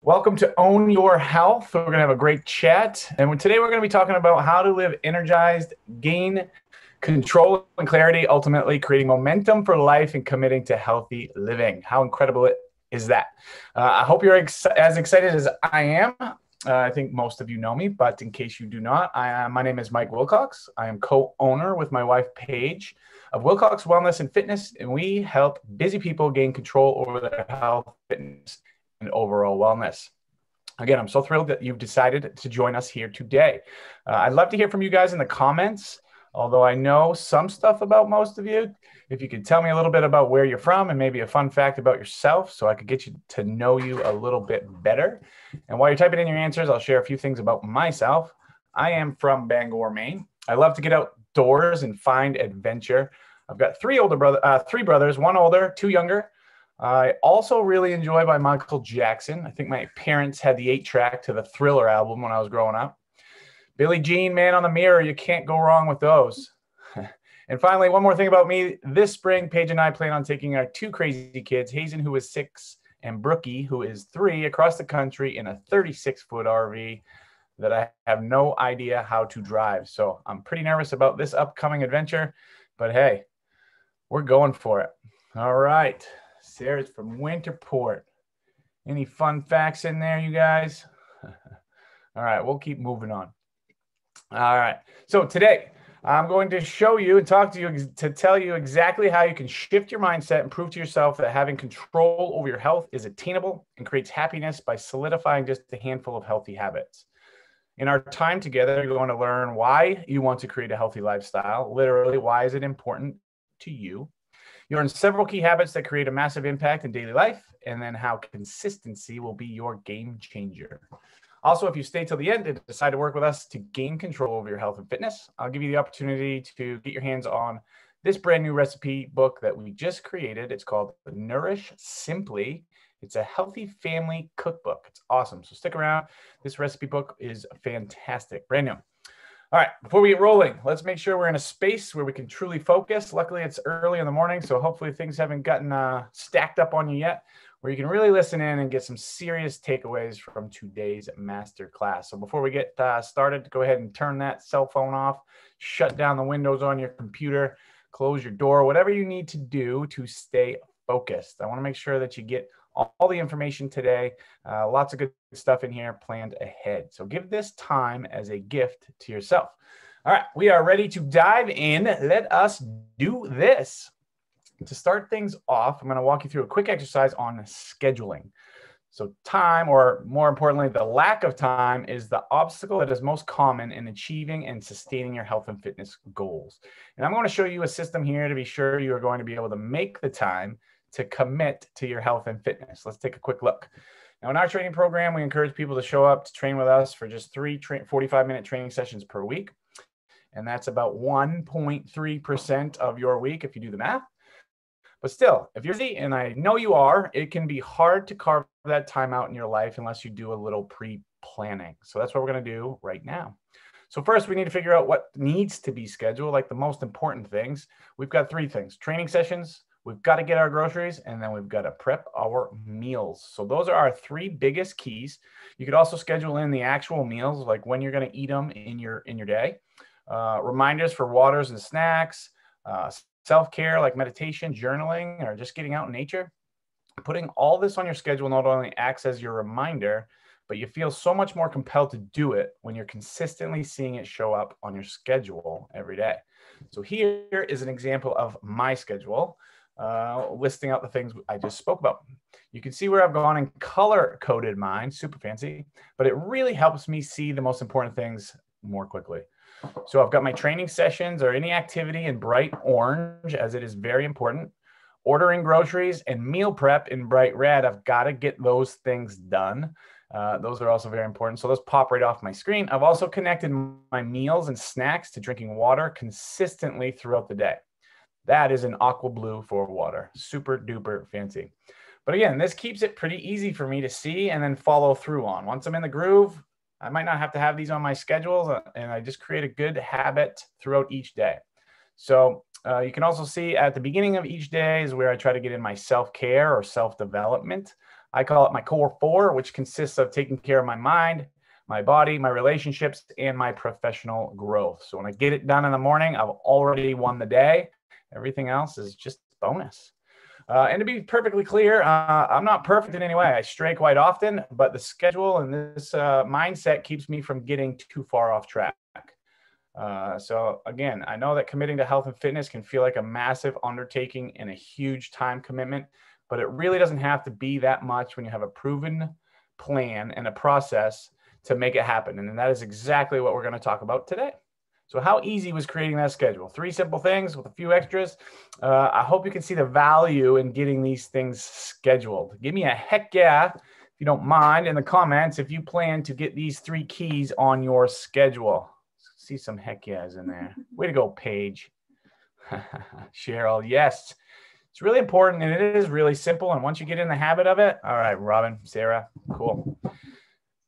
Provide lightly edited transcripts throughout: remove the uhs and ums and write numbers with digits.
Welcome to Own Your Health. We're going to have a great chat. And today we're going to be talking about how to live energized, gain control and clarity, ultimately creating momentum for life and committing to healthy living. How incredible is that? I hope you're as excited as I am. I think most of you know me, but in case you do not, my name is Mike Wilcox. I am co-owner with my wife, Paige, of Wilcox Wellness and Fitness, and we help busy people gain control over their health, fitness, and overall wellness. Again, I'm so thrilled that you've decided to join us here today. I'd love to hear from you guys in the comments, although I know some stuff about most of you. If you could tell me a little bit about where you're from and maybe a fun fact about yourself so I could get you to know you a little bit better. And while you're typing in your answers, I'll share a few things about myself. I am from Bangor, Maine. I love to get outdoors and find adventure. I've got three brothers, one older, two younger. I also really enjoy by Michael Jackson. I think my parents had the 8-track to the Thriller album when I was growing up. Billie Jean, Man on the Mirror, you can't go wrong with those. And finally, one more thing about me. This spring, Paige and I plan on taking our two crazy kids, Hazen, who is 6, and Brookie, who is 3, across the country in a 36-foot RV that I have no idea how to drive. So I'm pretty nervous about this upcoming adventure, but hey, we're going for it. All right. Sarah's from Winterport. Any fun facts in there, you guys? All right, we'll keep moving on. All right, so today I'm going to show you and talk to you to tell you exactly how you can shift your mindset and prove to yourself that having control over your health is attainable and creates happiness by solidifying just a handful of healthy habits. In our time together, you're going to learn why you want to create a healthy lifestyle. Literally, why is it important to you? You learn several key habits that create a massive impact in daily life, and then how consistency will be your game changer. Also, if you stay till the end and decide to work with us to gain control over your health and fitness, I'll give you the opportunity to get your hands on this brand new recipe book that we just created. It's called Nourish Simply. It's a healthy family cookbook. It's awesome. So stick around. This recipe book is fantastic, brand new. All right, before we get rolling, let's make sure we're in a space where we can truly focus. Luckily, it's early in the morning, so hopefully things haven't gotten stacked up on you yet, where you can really listen in and get some serious takeaways from today's masterclass. So before we get started, go ahead and turn that cell phone off, shut down the windows on your computer, close your door, whatever you need to do to stay focused. I want to make sure that you get all the information today. Lots of good stuff in here planned ahead. So give this time as a gift to yourself. All right, we are ready to dive in. Let us do this. To start things off, I'm going to walk you through a quick exercise on scheduling. So time, or more importantly, the lack of time, is the obstacle that is most common in achieving and sustaining your health and fitness goals. And I'm going to show you a system here to be sure you are going to be able to make the time to commit to your health and fitness. Let's take a quick look. Now, in our training program, we encourage people to show up to train with us for just 3 45-minute training sessions per week. And that's about 1.3% of your week if you do the math. But still, if you're busy, and I know you are, it can be hard to carve that time out in your life unless you do a little pre-planning. So that's what we're going to do right now. So first, we need to figure out what needs to be scheduled, like the most important things. We've got 3 things: training sessions, we've got to get our groceries, and then we've got to prep our meals. So those are our 3 biggest keys. You could also schedule in the actual meals, like when you're going to eat them in your day. Reminders for waters and snacks, self-care like meditation, journaling, or just getting out in nature. Putting all this on your schedule not only acts as your reminder, but you feel so much more compelled to do it when you're consistently seeing it show up on your schedule every day. So here is an example of my schedule, listing out the things I just spoke about. You can see where I've gone and color-coded mine, super fancy, but it really helps me see the most important things more quickly. So I've got my training sessions or any activity in bright orange, as it is very important. Ordering groceries and meal prep in bright red. I've got to get those things done. Those are also very important. So those pop right off my screen. I've also connected my meals and snacks to drinking water consistently throughout the day. That is an aqua blue for water. Super duper fancy. But again, this keeps it pretty easy for me to see and then follow through on. Once I'm in the groove, I might not have to have these on my schedules, and I just create a good habit throughout each day. So you can also see at the beginning of each day is where I try to get in my self-care or self-development. I call it my core four, which consists of taking care of my mind, my body, my relationships, and my professional growth. So when I get it done in the morning, I've already won the day. Everything else is just bonus. And to be perfectly clear, I'm not perfect in any way. I stray quite often, but the schedule and this mindset keeps me from getting too far off track. So again, I know that committing to health and fitness can feel like a massive undertaking and a huge time commitment, but it really doesn't have to be that much when you have a proven plan and a process to make it happen. And that is exactly what we're going to talk about today. So how easy was creating that schedule? 3 simple things with a few extras. I hope you can see the value in getting these things scheduled. Give me a heck yeah, if you don't mind, in the comments if you plan to get these 3 keys on your schedule. See some heck yeahs in there. Way to go, Paige. Cheryl, yes. It's really important and it is really simple. And once you get in the habit of it, all right, Robin, Sarah, cool.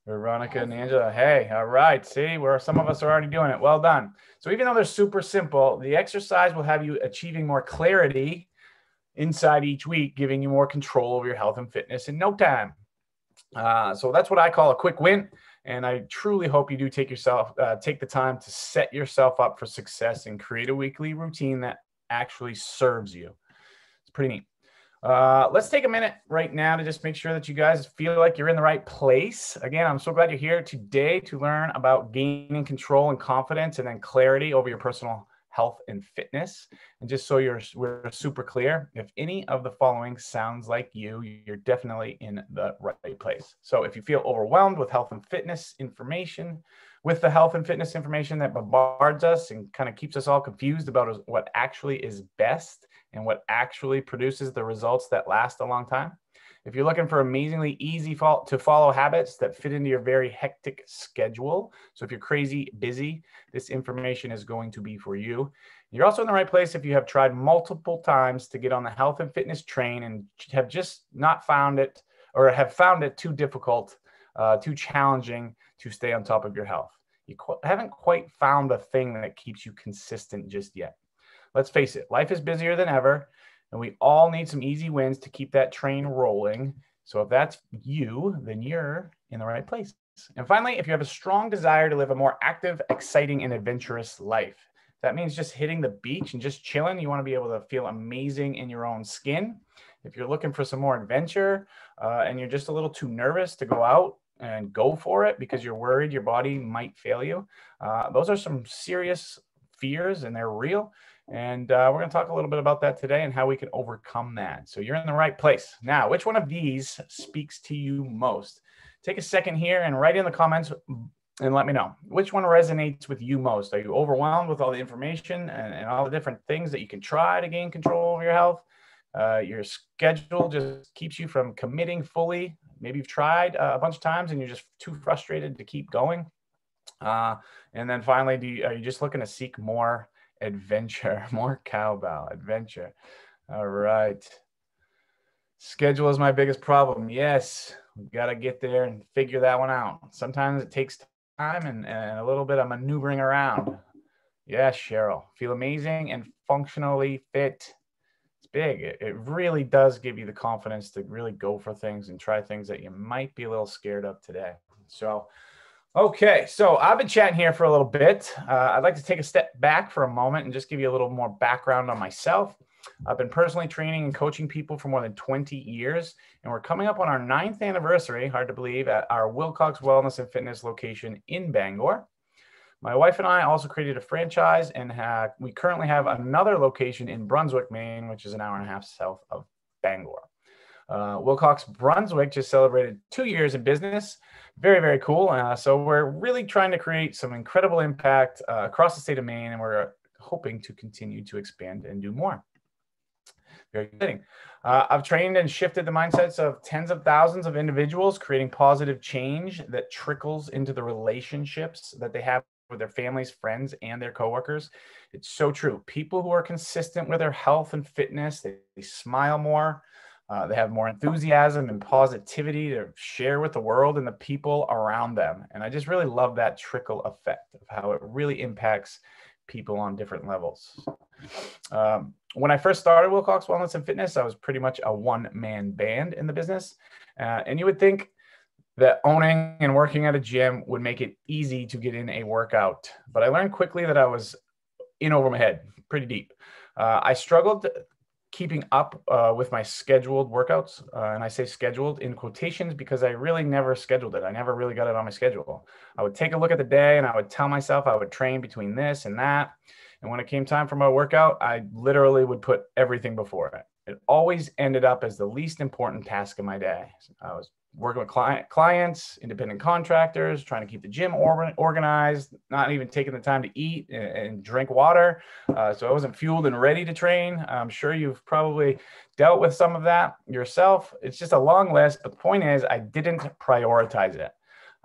Veronica and Angela, hey, all right. See, where some of us are already doing it. Well done. So even though they're super simple, the exercise will have you achieving more clarity inside each week, giving you more control over your health and fitness in no time. So that's what I call a quick win. And I truly hope you do take the time to set yourself up for success and create a weekly routine that actually serves you. It's pretty neat. Let's take a minute right now to just make sure that you guys feel like you're in the right place. Again, I'm so glad you're here today to learn about gaining control and confidence and then clarity over your personal health and fitness. And just so we're super clear, if any of the following sounds like you're definitely in the right place. So if you feel overwhelmed with health and fitness information, the health and fitness information that bombards us and kind of keeps us all confused about what actually is best and what actually produces the results that last a long time. If you're looking for amazingly easy to follow habits that fit into your very hectic schedule, so if you're crazy busy, this information is going to be for you. You're also in the right place if you have tried multiple times to get on the health and fitness train and have just not found it, or have found it too difficult, too challenging to stay on top of your health. You haven't quite found the thing that keeps you consistent just yet. Let's face it, life is busier than ever, and we all need some easy wins to keep that train rolling. So if that's you, then you're in the right place. And finally, if you have a strong desire to live a more active, exciting, and adventurous life, that means just hitting the beach and just chilling. You want to be able to feel amazing in your own skin. If you're looking for some more adventure and you're just a little too nervous to go out and go for it because you're worried your body might fail you, those are some serious fears and they're real. And we're going to talk a little bit about that today and how we can overcome that. So you're in the right place. Now, which one of these speaks to you most? Take a second here and write in the comments and let me know. Which one resonates with you most? Are you overwhelmed with all the information and all the different things that you can try to gain control over your health? Your schedule just keeps you from committing fully. Maybe you've tried a bunch of times and you're just too frustrated to keep going. And then finally, are you just looking to seek more adventure, more cowbell adventure? All right. Schedule is my biggest problem. Yes, we've got to get there and figure that one out. Sometimes it takes time and a little bit of maneuvering around. Yes, Cheryl, feel amazing and functionally fit. It's big. It really does give you the confidence to really go for things and try things that you might be a little scared of today. So okay, so I've been chatting here for a little bit. I'd like to take a step back for a moment and just give you a little more background on myself. I've been personally training and coaching people for more than 20 years, and we're coming up on our 9th anniversary, hard to believe, at our Wilcox Wellness and Fitness location in Bangor. My wife and I also created a franchise, and we currently have another location in Brunswick, Maine, which is an hour and a half south of Bangor. Wilcox Brunswick just celebrated 2 years in business. Very, very cool. So we're really trying to create some incredible impact across the state of Maine, and we're hoping to continue to expand and do more. Very exciting. I've trained and shifted the mindsets of tens of thousands of individuals, creating positive change that trickles into the relationships that they have with their families, friends, and their coworkers. It's so true. People who are consistent with their health and fitness, they smile more. They have more enthusiasm and positivity to share with the world and the people around them. And I just really love that trickle effect of how it really impacts people on different levels. When I first started Wilcox Wellness and Fitness, I was pretty much a one-man band in the business. And you would think that owning and working at a gym would make it easy to get in a workout. But I learned quickly that I was in over my head, pretty deep. I struggled keeping up with my scheduled workouts. And I say scheduled in quotations because I really never scheduled it. I never really got it on my schedule. I would take a look at the day and I would tell myself I would train between this and that. And when it came time for my workout, I literally would put everything before it. It always ended up as the least important task of my day. I was working with clients, independent contractors, trying to keep the gym organized, not even taking the time to eat and drink water. So I wasn't fueled and ready to train. I'm sure you've probably dealt with some of that yourself. It's just a long list, but the point is I didn't prioritize it.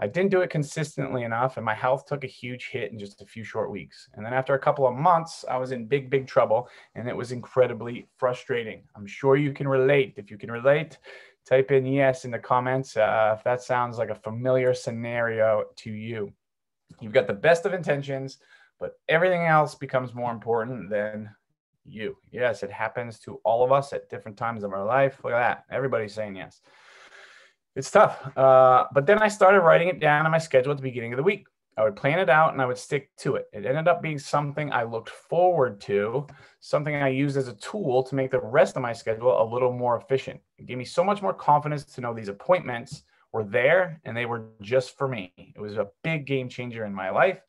I didn't do it consistently enough, and my health took a huge hit in just a few short weeks. And then after a couple of months, I was in big, big trouble, and it was incredibly frustrating. I'm sure you can relate. If you can relate, type in yes in the comments if that sounds like a familiar scenario to you. You've got the best of intentions, but everything else becomes more important than you. Yes, it happens to all of us at different times of our life. Look at that. Everybody's saying yes. It's tough. But then I started writing it down on my schedule at the beginning of the week. I would plan it out and I would stick to it. It ended up being something I looked forward to, something I used as a tool to make the rest of my schedule a little more efficient. It gave me so much more confidence to know these appointments were there and they were just for me. It was a big game changer in my life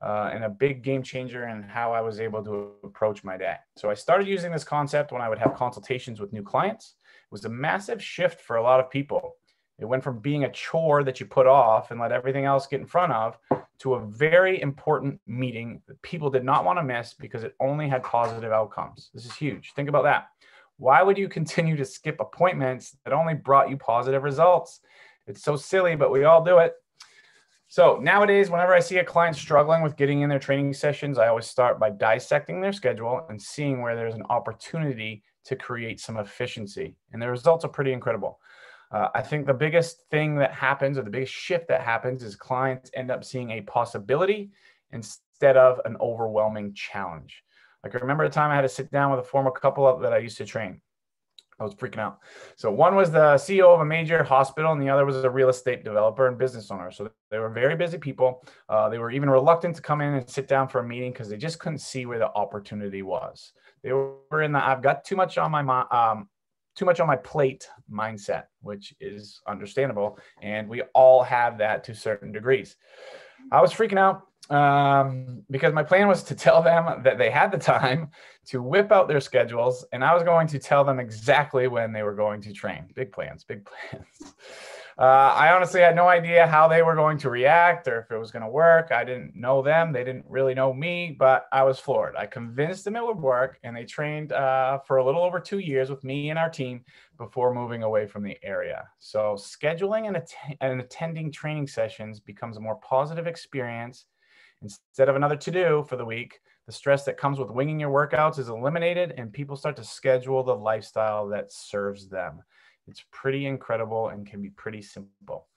and a big game changer in how I was able to approach my day. So I started using this concept when I would have consultations with new clients. It was a massive shift for a lot of people. It went from being a chore that you put off and let everything else get in front of to a very important meeting that people did not want to miss because it only had positive outcomes. This is huge. Think about that. Why would you continue to skip appointments that only brought you positive results? It's so silly, but we all do it. So nowadays, whenever I see a client struggling with getting in their training sessions, I always start by dissecting their schedule and seeing where there's an opportunity to create some efficiency. And the results are pretty incredible. I think the biggest thing that happens, or the biggest shift that happens, is clients end up seeing a possibility instead of an overwhelming challenge. Like I remember a time I had to sit down with a former couple that I used to train. I was freaking out. So one was the CEO of a major hospital and the other was a real estate developer and business owner. So they were very busy people. They were even reluctant to come in and sit down for a meeting because they just couldn't see where the opportunity was. They were in the I've got too much on my plate mindset, which is understandable. And we all have that to certain degrees. I was freaking out because my plan was to tell them that they had the time to whip out their schedules. And I was going to tell them exactly when they were going to train. Big plans, big plans. I honestly had no idea how they were going to react or if it was going to work. I didn't know them. They didn't really know me, but I was floored. I convinced them it would work, and they trained for a little over 2 years with me and our team before moving away from the area. So scheduling and attending training sessions becomes a more positive experience. Instead of another to-do for the week, the stress that comes with winging your workouts is eliminated, and people start to schedule the lifestyle that serves them. It's pretty incredible and can be pretty simple.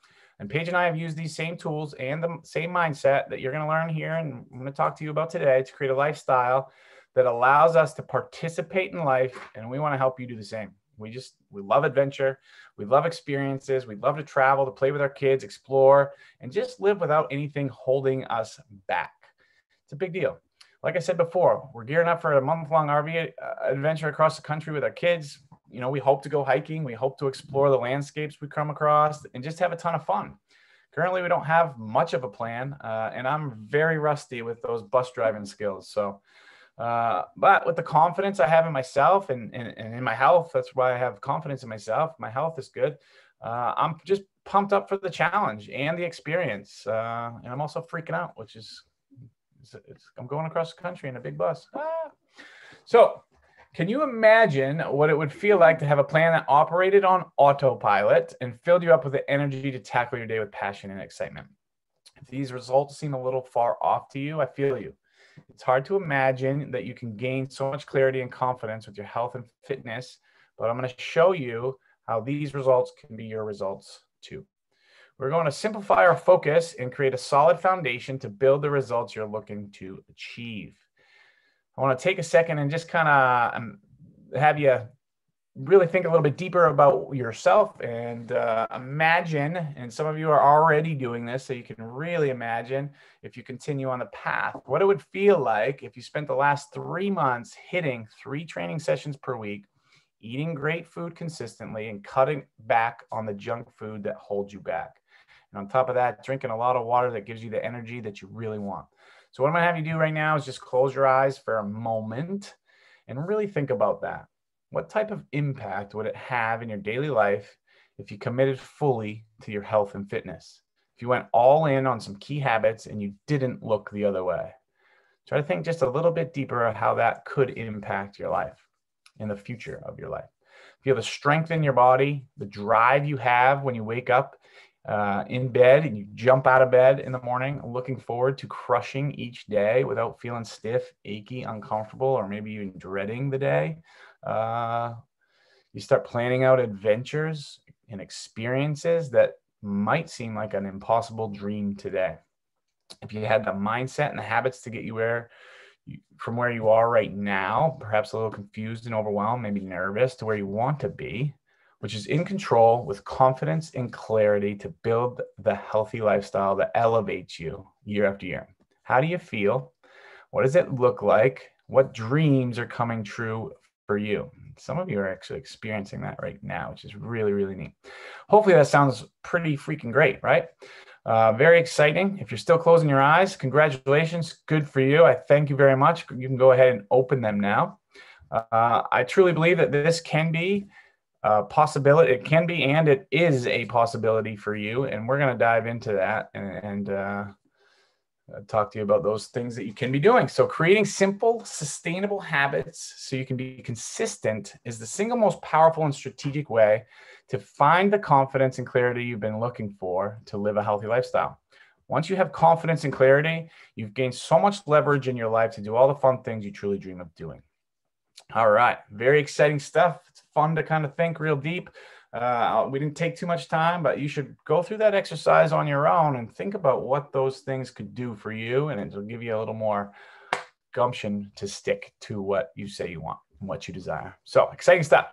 And Paige and I have used these same tools and the same mindset that you're going to learn here and I'm going to talk to you about today to create a lifestyle that allows us to participate in life, and we want to help you do the same. We love adventure. We love experiences. We love to travel, to play with our kids, explore, and just live without anything holding us back. It's a big deal. Like I said before, we're gearing up for a month-long RV adventure across the country with our kids. You know, we hope to go hiking. We hope to explore the landscapes we come across and just have a ton of fun. Currently, we don't have much of a plan, and I'm very rusty with those bus driving skills. So, but with the confidence I have in myself and in my health, that's why I have confidence in myself. My health is good. I'm just pumped up for the challenge and the experience. And I'm also freaking out, which is, I'm going across the country in a big bus. So can you imagine what it would feel like to have a plan that operated on autopilot and filled you up with the energy to tackle your day with passion and excitement? If these results seem a little far off to you, I feel you. It's hard to imagine that you can gain so much clarity and confidence with your health and fitness, but I'm going to show you how these results can be your results too. We're going to simplify our focus and create a solid foundation to build the results you're looking to achieve. I want to take a second and just kind of have you really think a little bit deeper about yourself and imagine, and some of you are already doing this, so you can really imagine if you continue on the path, what it would feel like if you spent the last 3 months hitting 3 training sessions per week, eating great food consistently, and cutting back on the junk food that holds you back. And on top of that, drinking a lot of water that gives you the energy that you really want. So what I'm going to have you do right now is just close your eyes for a moment and really think about that. What type of impact would it have in your daily life if you committed fully to your health and fitness? If you went all in on some key habits and you didn't look the other way? Try to think just a little bit deeper of how that could impact your life in the future of your life. If you have the strength in your body, the drive you have when you wake up in bed and you jump out of bed in the morning, looking forward to crushing each day without feeling stiff, achy, uncomfortable, or maybe even dreading the day. You start planning out adventures and experiences that might seem like an impossible dream today. If you had the mindset and the habits to get you from where you are right now, perhaps a little confused and overwhelmed, maybe nervous, to where you want to be, which is in control with confidence and clarity to build the healthy lifestyle that elevates you year after year. How do you feel? What does it look like? What dreams are coming true for you? Some of you are actually experiencing that right now, which is really, really neat. Hopefully that sounds pretty freaking great, right? Very exciting. If you're still closing your eyes, congratulations. Good for you. I thank you very much. You can go ahead and open them now. I truly believe that this can be a possibility. It can be, and it is a possibility for you. And we're going to dive into that and talk to you about those things that you can be doing. So creating simple, sustainable habits so you can be consistent is the single most powerful and strategic way to find the confidence and clarity you've been looking for to live a healthy lifestyle. Once you have confidence and clarity, you've gained so much leverage in your life to do all the fun things you truly dream of doing. All right, very exciting stuff. It's fun to kind of think real deep. We didn't take too much time, but you should go through that exercise on your own and think about what those things could do for you, and it'll give you a little more gumption to stick to what you say you want and what you desire. So exciting stuff.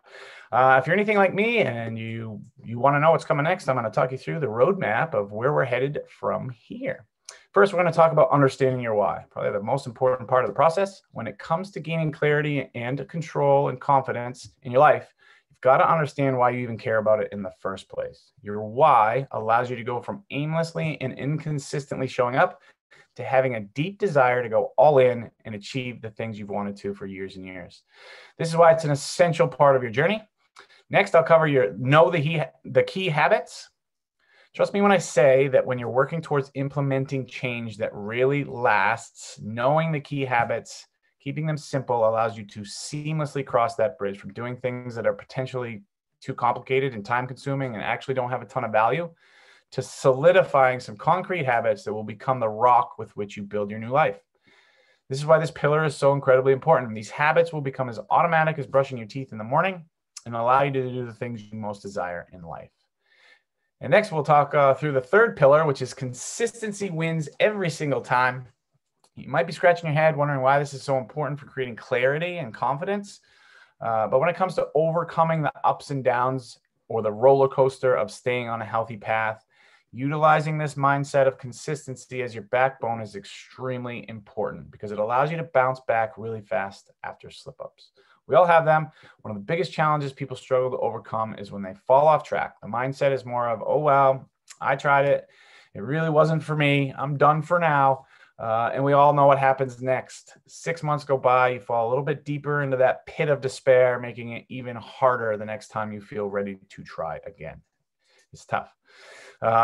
If you're anything like me and you want to know what's coming next, I'm going to talk you through the roadmap of where we're headed from here. First, we're going to talk about understanding your why, probably the most important part of the process. When it comes to gaining clarity and control and confidence in your life, you've got to understand why you even care about it in the first place. Your why allows you to go from aimlessly and inconsistently showing up to having a deep desire to go all in and achieve the things you've wanted to for years and years. This is why it's an essential part of your journey. Next, I'll cover the key habits. Trust me when I say that when you're working towards implementing change that really lasts, knowing the key habits, keeping them simple allows you to seamlessly cross that bridge from doing things that are potentially too complicated and time consuming and actually don't have a ton of value to solidifying some concrete habits that will become the rock with which you build your new life. This is why this pillar is so incredibly important. These habits will become as automatic as brushing your teeth in the morning and allow you to do the things you most desire in life. And next, we'll talk through the third pillar, which is consistency wins every single time. You might be scratching your head wondering why this is so important for creating clarity and confidence. But when it comes to overcoming the ups and downs or the roller coaster of staying on a healthy path, utilizing this mindset of consistency as your backbone is extremely important because it allows you to bounce back really fast after slip-ups. We all have them. One of the biggest challenges people struggle to overcome is when they fall off track. The mindset is more of, oh, well, I tried it. It really wasn't for me. I'm done for now. And we all know what happens next. 6 months go by, you fall a little bit deeper into that pit of despair, making it even harder the next time you feel ready to try again. It's tough.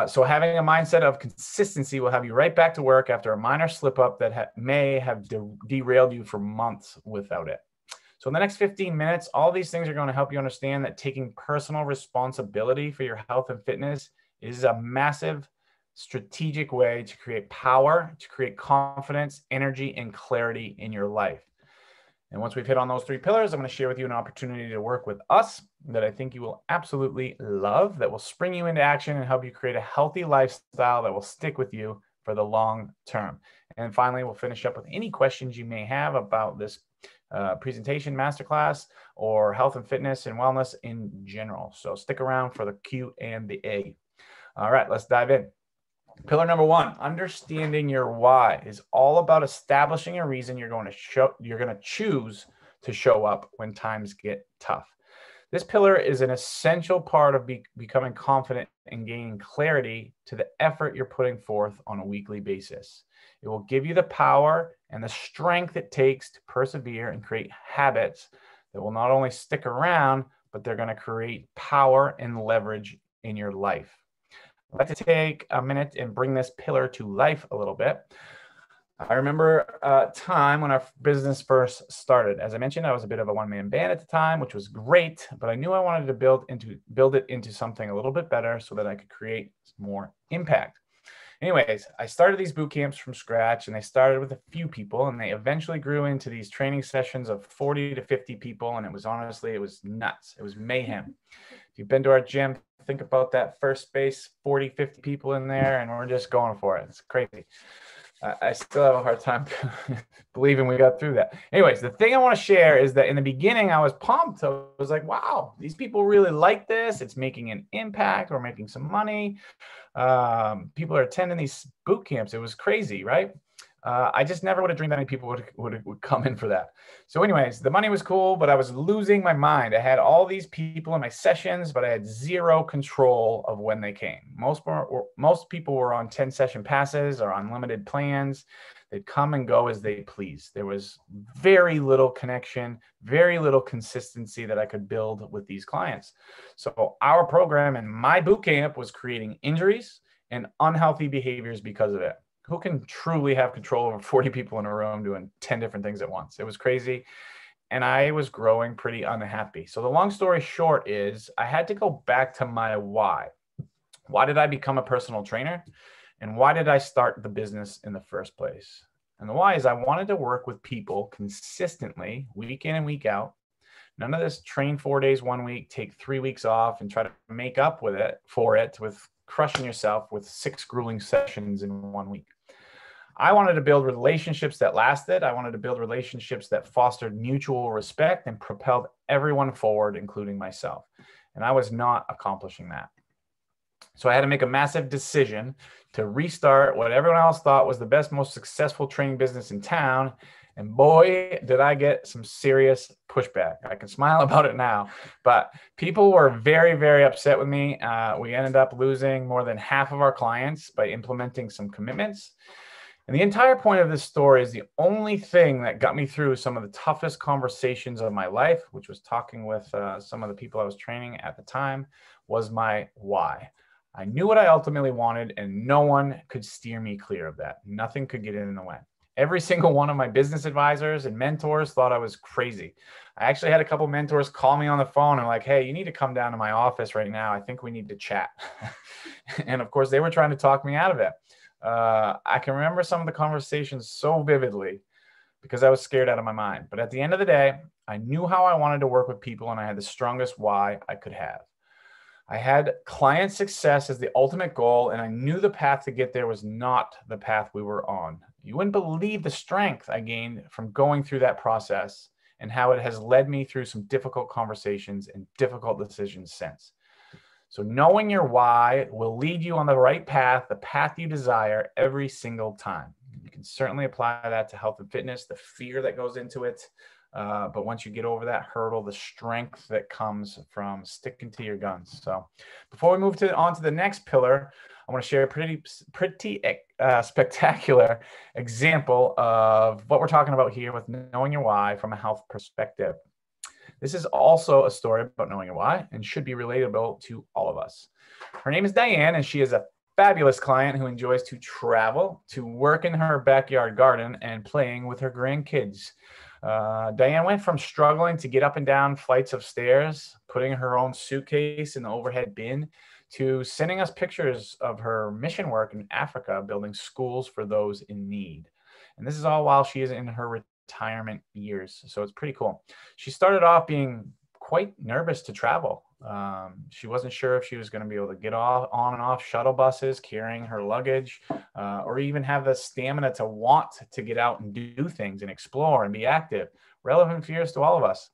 So having a mindset of consistency will have you right back to work after a minor slip up that may have derailed you for months without it. So in the next 15 minutes, all these things are going to help you understand that taking personal responsibility for your health and fitness is a massive strategic way to create power, to create confidence, energy, and clarity in your life. And once we've hit on those 3 pillars, I'm going to share with you an opportunity to work with us that I think you will absolutely love, that will spring you into action and help you create a healthy lifestyle that will stick with you for the long term. And finally, we'll finish up with any questions you may have about this presentation masterclass or health and fitness and wellness in general. So stick around for the Q and the A. All right, let's dive in. Pillar number one, understanding your why, is all about establishing a reason you're going to choose to show up when times get tough. This pillar is an essential part of becoming confident and gaining clarity to the effort you're putting forth on a weekly basis. It will give you the power and the strength it takes to persevere and create habits that will not only stick around, but they're going to create power and leverage in your life. I'd like to take a minute and bring this pillar to life a little bit. I remember a time when our business first started. As I mentioned, I was a bit of a one-man band at the time, which was great, but I knew I wanted to build it into something a little bit better so that I could create more impact. Anyways, I started these boot camps from scratch, and they started with a few people, and they eventually grew into these training sessions of 40 to 50 people, and it was nuts. It was mayhem. If you've been to our gym, think about that first space, 40, 50 people in there, and we're just going for it. It's crazy. I still have a hard time believing we got through that. Anyways, the thing I want to share is that in the beginning, I was pumped. I was like, wow, these people really like this. It's making an impact. We're making some money. People are attending these boot camps. It was crazy, right? I just never would have dreamed that many people would come in for that. So anyways, the money was cool, but I was losing my mind. I had all these people in my sessions, but I had zero control of when they came. Most people were on 10-session passes or unlimited plans. They'd come and go as they please. There was very little connection, very little consistency that I could build with these clients. So our program and my boot camp was creating injuries and unhealthy behaviors because of it. Who can truly have control over 40 people in a room doing 10 different things at once? It was crazy. And I was growing pretty unhappy. So the long story short is I had to go back to my why. Why did I become a personal trainer? And why did I start the business in the first place? And the why is I wanted to work with people consistently, week in and week out. None of this train 4 days, 1 week, take 3 weeks off and try to make up with crushing yourself with 6 grueling sessions in 1 week. I wanted to build relationships that lasted. I wanted to build relationships that fostered mutual respect and propelled everyone forward, including myself. And I was not accomplishing that. So I had to make a massive decision to restart what everyone else thought was the best, most successful training business in town. And boy, did I get some serious pushback. I can smile about it now, but people were very, very upset with me. We ended up losing more than half of our clients by implementing some commitments. And the entire point of this story is the only thing that got me through some of the toughest conversations of my life, which was talking with some of the people I was training at the time, was my why. I knew what I ultimately wanted, and no one could steer me clear of that. Nothing could get in the way. Every single one of my business advisors and mentors thought I was crazy. I actually had a couple mentors call me on the phone and like, hey, you need to come down to my office right now. I think we need to chat. And of course, they were trying to talk me out of it. I can remember some of the conversations so vividly because I was scared out of my mind. But at the end of the day, I knew how I wanted to work with people, and I had the strongest why I could have. I had client success as the ultimate goal, and I knew the path to get there was not the path we were on. You wouldn't believe the strength I gained from going through that process and how it has led me through some difficult conversations and difficult decisions since. So knowing your why will lead you on the right path, the path you desire every single time. You can certainly apply that to health and fitness, the fear that goes into it. But once you get over that hurdle, the strength that comes from sticking to your guns. So before we move on to the next pillar, I want to share a pretty spectacular example of what we're talking about here with knowing your why from a health perspective. This is also a story about knowing your why and should be relatable to all of us. Her name is Diane, and she is a fabulous client who enjoys to travel, to work in her backyard garden, and playing with her grandkids. Diane went from struggling to get up and down flights of stairs, putting her own suitcase in the overhead bin, to sending us pictures of her mission work in Africa, building schools for those in need. And this is all while she is in her retirement years. So it's pretty cool. She started off being quite nervous to travel. She wasn't sure if she was going to be able to get on and off shuttle buses carrying her luggage, or even have the stamina to want to get out and do things and explore and be active. Relevant fears to all of us.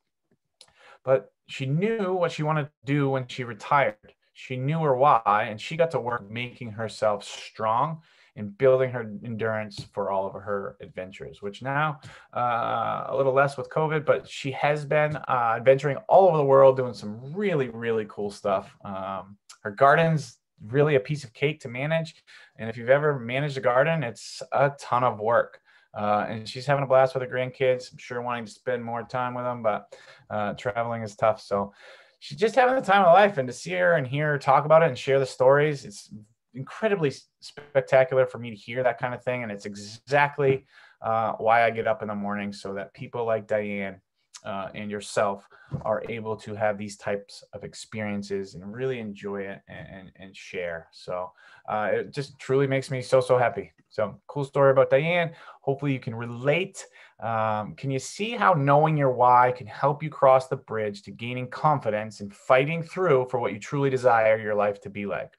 But she knew what she wanted to do when she retired. She knew her why, and she got to work making herself strong and building her endurance for all of her adventures, which now a little less with COVID, but she has been adventuring all over the world doing some really, really cool stuff. Her garden's really a piece of cake to manage. And if you've ever managed a garden, it's a ton of work. And she's having a blast with her grandkids. I'm sure wanting to spend more time with them, but traveling is tough. So she's just having the time of life, and to see her and hear her talk about it and share the stories, it's incredibly spectacular for me to hear that kind of thing. And it's exactly why I get up in the morning, so that people like Diane and yourself are able to have these types of experiences and really enjoy it and share. So it just truly makes me so happy. So cool story about Diane. Hopefully you can relate. Can you see how knowing your why can help you cross the bridge to gaining confidence and fighting through for what you truly desire your life to be like?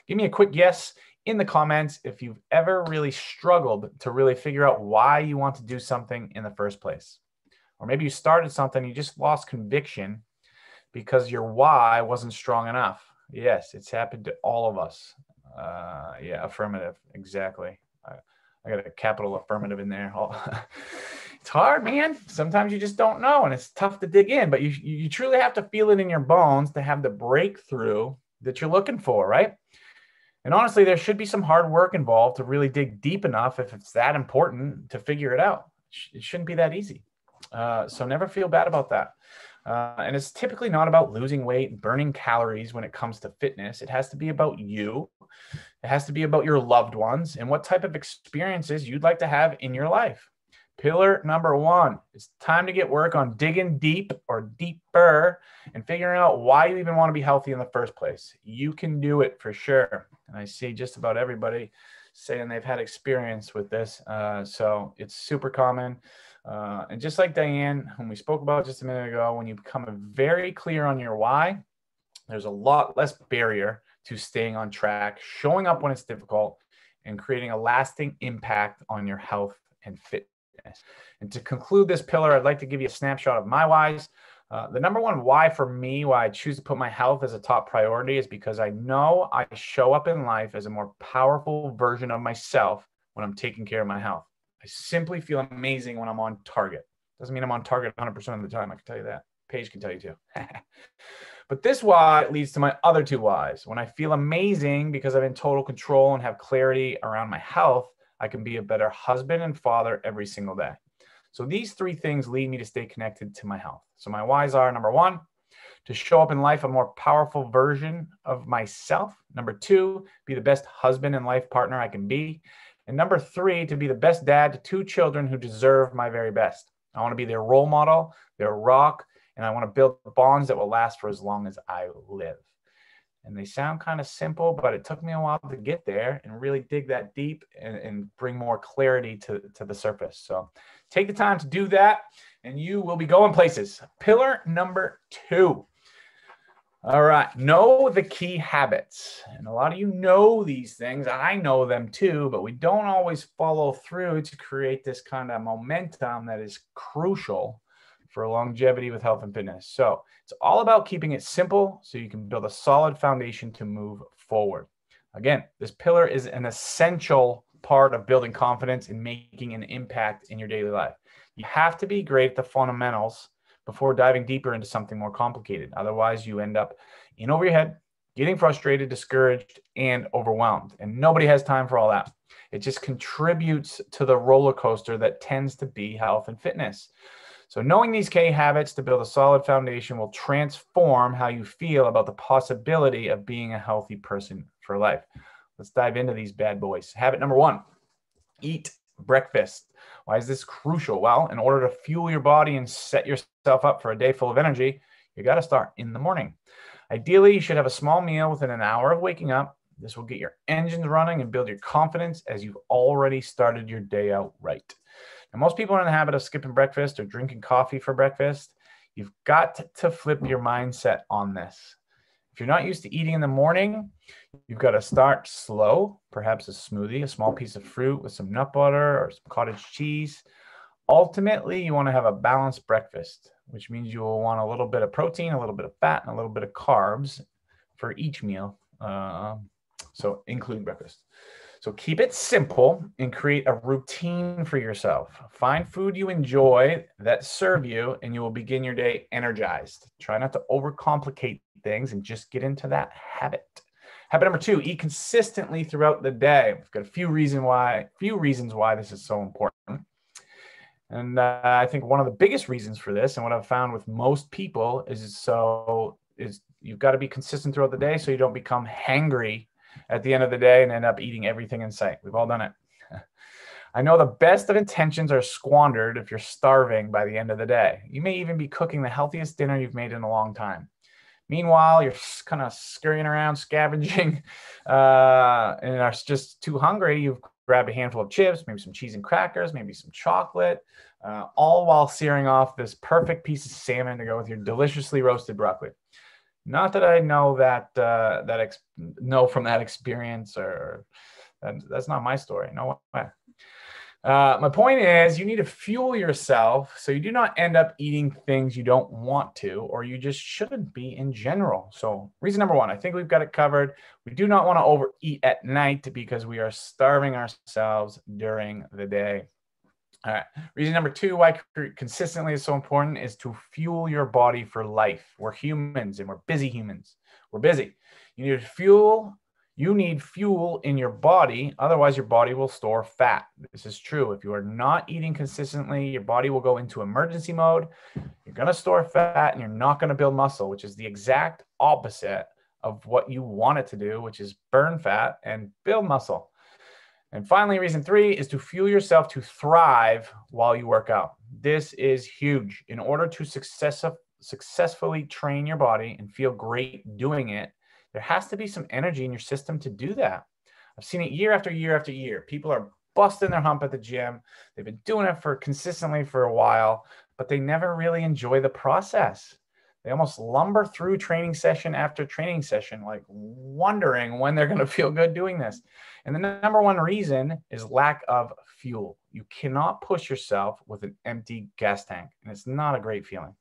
Give me a quick yes in the comments if you've ever really struggled to really figure out why you want to do something in the first place. Or maybe you started something, you just lost conviction because your why wasn't strong enough. Yes, it's happened to all of us. Yeah, affirmative, exactly. I got a capital affirmative in there. It's hard, man. Sometimes you just don't know, and it's tough to dig in, but you truly have to feel it in your bones to have the breakthrough that you're looking for, right? And honestly, there should be some hard work involved to really dig deep enough if it's that important to figure it out. It shouldn't be that easy. So never feel bad about that. And it's typically not about losing weight and burning calories when it comes to fitness. It has to be about you. It has to be about your loved ones and what type of experiences you'd like to have in your life. Pillar number 1, it's time to get work on digging deep or deeper and figuring out why you even want to be healthy in the first place. You can do it for sure. And I see just about everybody saying they've had experience with this. So it's super common. And just like Diane, whom we spoke about just a minute ago, when you become very clear on your why, there's a lot less barrier to staying on track, showing up when it's difficult, and creating a lasting impact on your health and fitness. And to conclude this pillar, I'd like to give you a snapshot of my whys. The number one why for me, why I choose to put my health as a top priority, is because I know I show up in life as a more powerful version of myself when I'm taking care of my health. I simply feel amazing when I'm on target. Doesn't mean I'm on target 100% of the time. I can tell you that. Paige can tell you too. But this why leads to my other 2 whys. When I feel amazing because I'm in total control and have clarity around my health, I can be a better husband and father every single day. So these 3 things lead me to stay connected to my health. So my whys are: number 1, to show up in life a more powerful version of myself. Number 2, be the best husband and life partner I can be. And number 3, to be the best dad to 2 children who deserve my very best. I want to be their role model, their rock, and I want to build bonds that will last for as long as I live. And they sound kind of simple, but it took me a while to get there and really dig that deep and bring more clarity to the surface. So take the time to do that, and you will be going places. Pillar number 2. All right, know the key habits. And a lot of you know these things. I know them too, but we don't always follow through to create this kind of momentum that is crucial for longevity with health and fitness. So it's all about keeping it simple so you can build a solid foundation to move forward. Again, this pillar is an essential part of building confidence and making an impact in your daily life. You have to be great at the fundamentals before diving deeper into something more complicated. Otherwise, you end up in over your head, getting frustrated, discouraged, and overwhelmed. And nobody has time for all that. It just contributes to the roller coaster that tends to be health and fitness. So knowing these key habits to build a solid foundation will transform how you feel about the possibility of being a healthy person for life. Let's dive into these bad boys. Habit number 1, eat breakfast. Why is this crucial? Well, in order to fuel your body and set yourself up for a day full of energy, you got to start in the morning. Ideally, you should have a small meal within an hour of waking up. This will get your engines running and build your confidence as you've already started your day out right. Now, most people are in the habit of skipping breakfast or drinking coffee for breakfast. You've got to flip your mindset on this. If you're not used to eating in the morning, you've got to start slow, perhaps a smoothie, a small piece of fruit with some nut butter or some cottage cheese. Ultimately, you want to have a balanced breakfast, which means you will want a little bit of protein, a little bit of fat, and a little bit of carbs for each meal. So including breakfast. So keep it simple and create a routine for yourself. Find food you enjoy that serve you, and you will begin your day energized. Try not to overcomplicate things and just get into that habit. Habit number 2, eat consistently throughout the day. We've got a few reasons why this is so important. And I think one of the biggest reasons for this, and what I've found with most people, is you've got to be consistent throughout the day so you don't become hangry at the end of the day and end up eating everything in sight. We've all done it. I know the best of intentions are squandered if you're starving by the end of the day. You may even be cooking the healthiest dinner you've made in a long time. Meanwhile, you're kind of scurrying around, scavenging, and are just too hungry. You've grabbed a handful of chips, maybe some cheese and crackers, maybe some chocolate, all while searing off this perfect piece of salmon to go with your deliciously roasted broccoli. Not that I know know from that experience, or that's not my story. No way. My point is, you need to fuel yourself so you do not end up eating things you don't want to, or you just shouldn't be in general. So reason number 1, I think we've got it covered. We do not want to overeat at night because we are starving ourselves during the day. All right. Reason number 2, why consistently is so important, is to fuel your body for life. We're humans and we're busy humans. We're busy. You need fuel in your body. Otherwise, your body will store fat. This is true. If you are not eating consistently, your body will go into emergency mode. You're going to store fat and you're not going to build muscle, which is the exact opposite of what you want it to do, which is burn fat and build muscle. And finally, reason 3 is to fuel yourself to thrive while you work out. This is huge. In order to successfully train your body and feel great doing it, there has to be some energy in your system to do that. I've seen it year after year after year. People are busting their hump at the gym. They've been doing it consistently for a while, but they never really enjoy the process. They almost lumber through training session after training session, like wondering when they're going to feel good doing this. And the number 1 reason is lack of fuel. You cannot push yourself with an empty gas tank, and it's not a great feeling.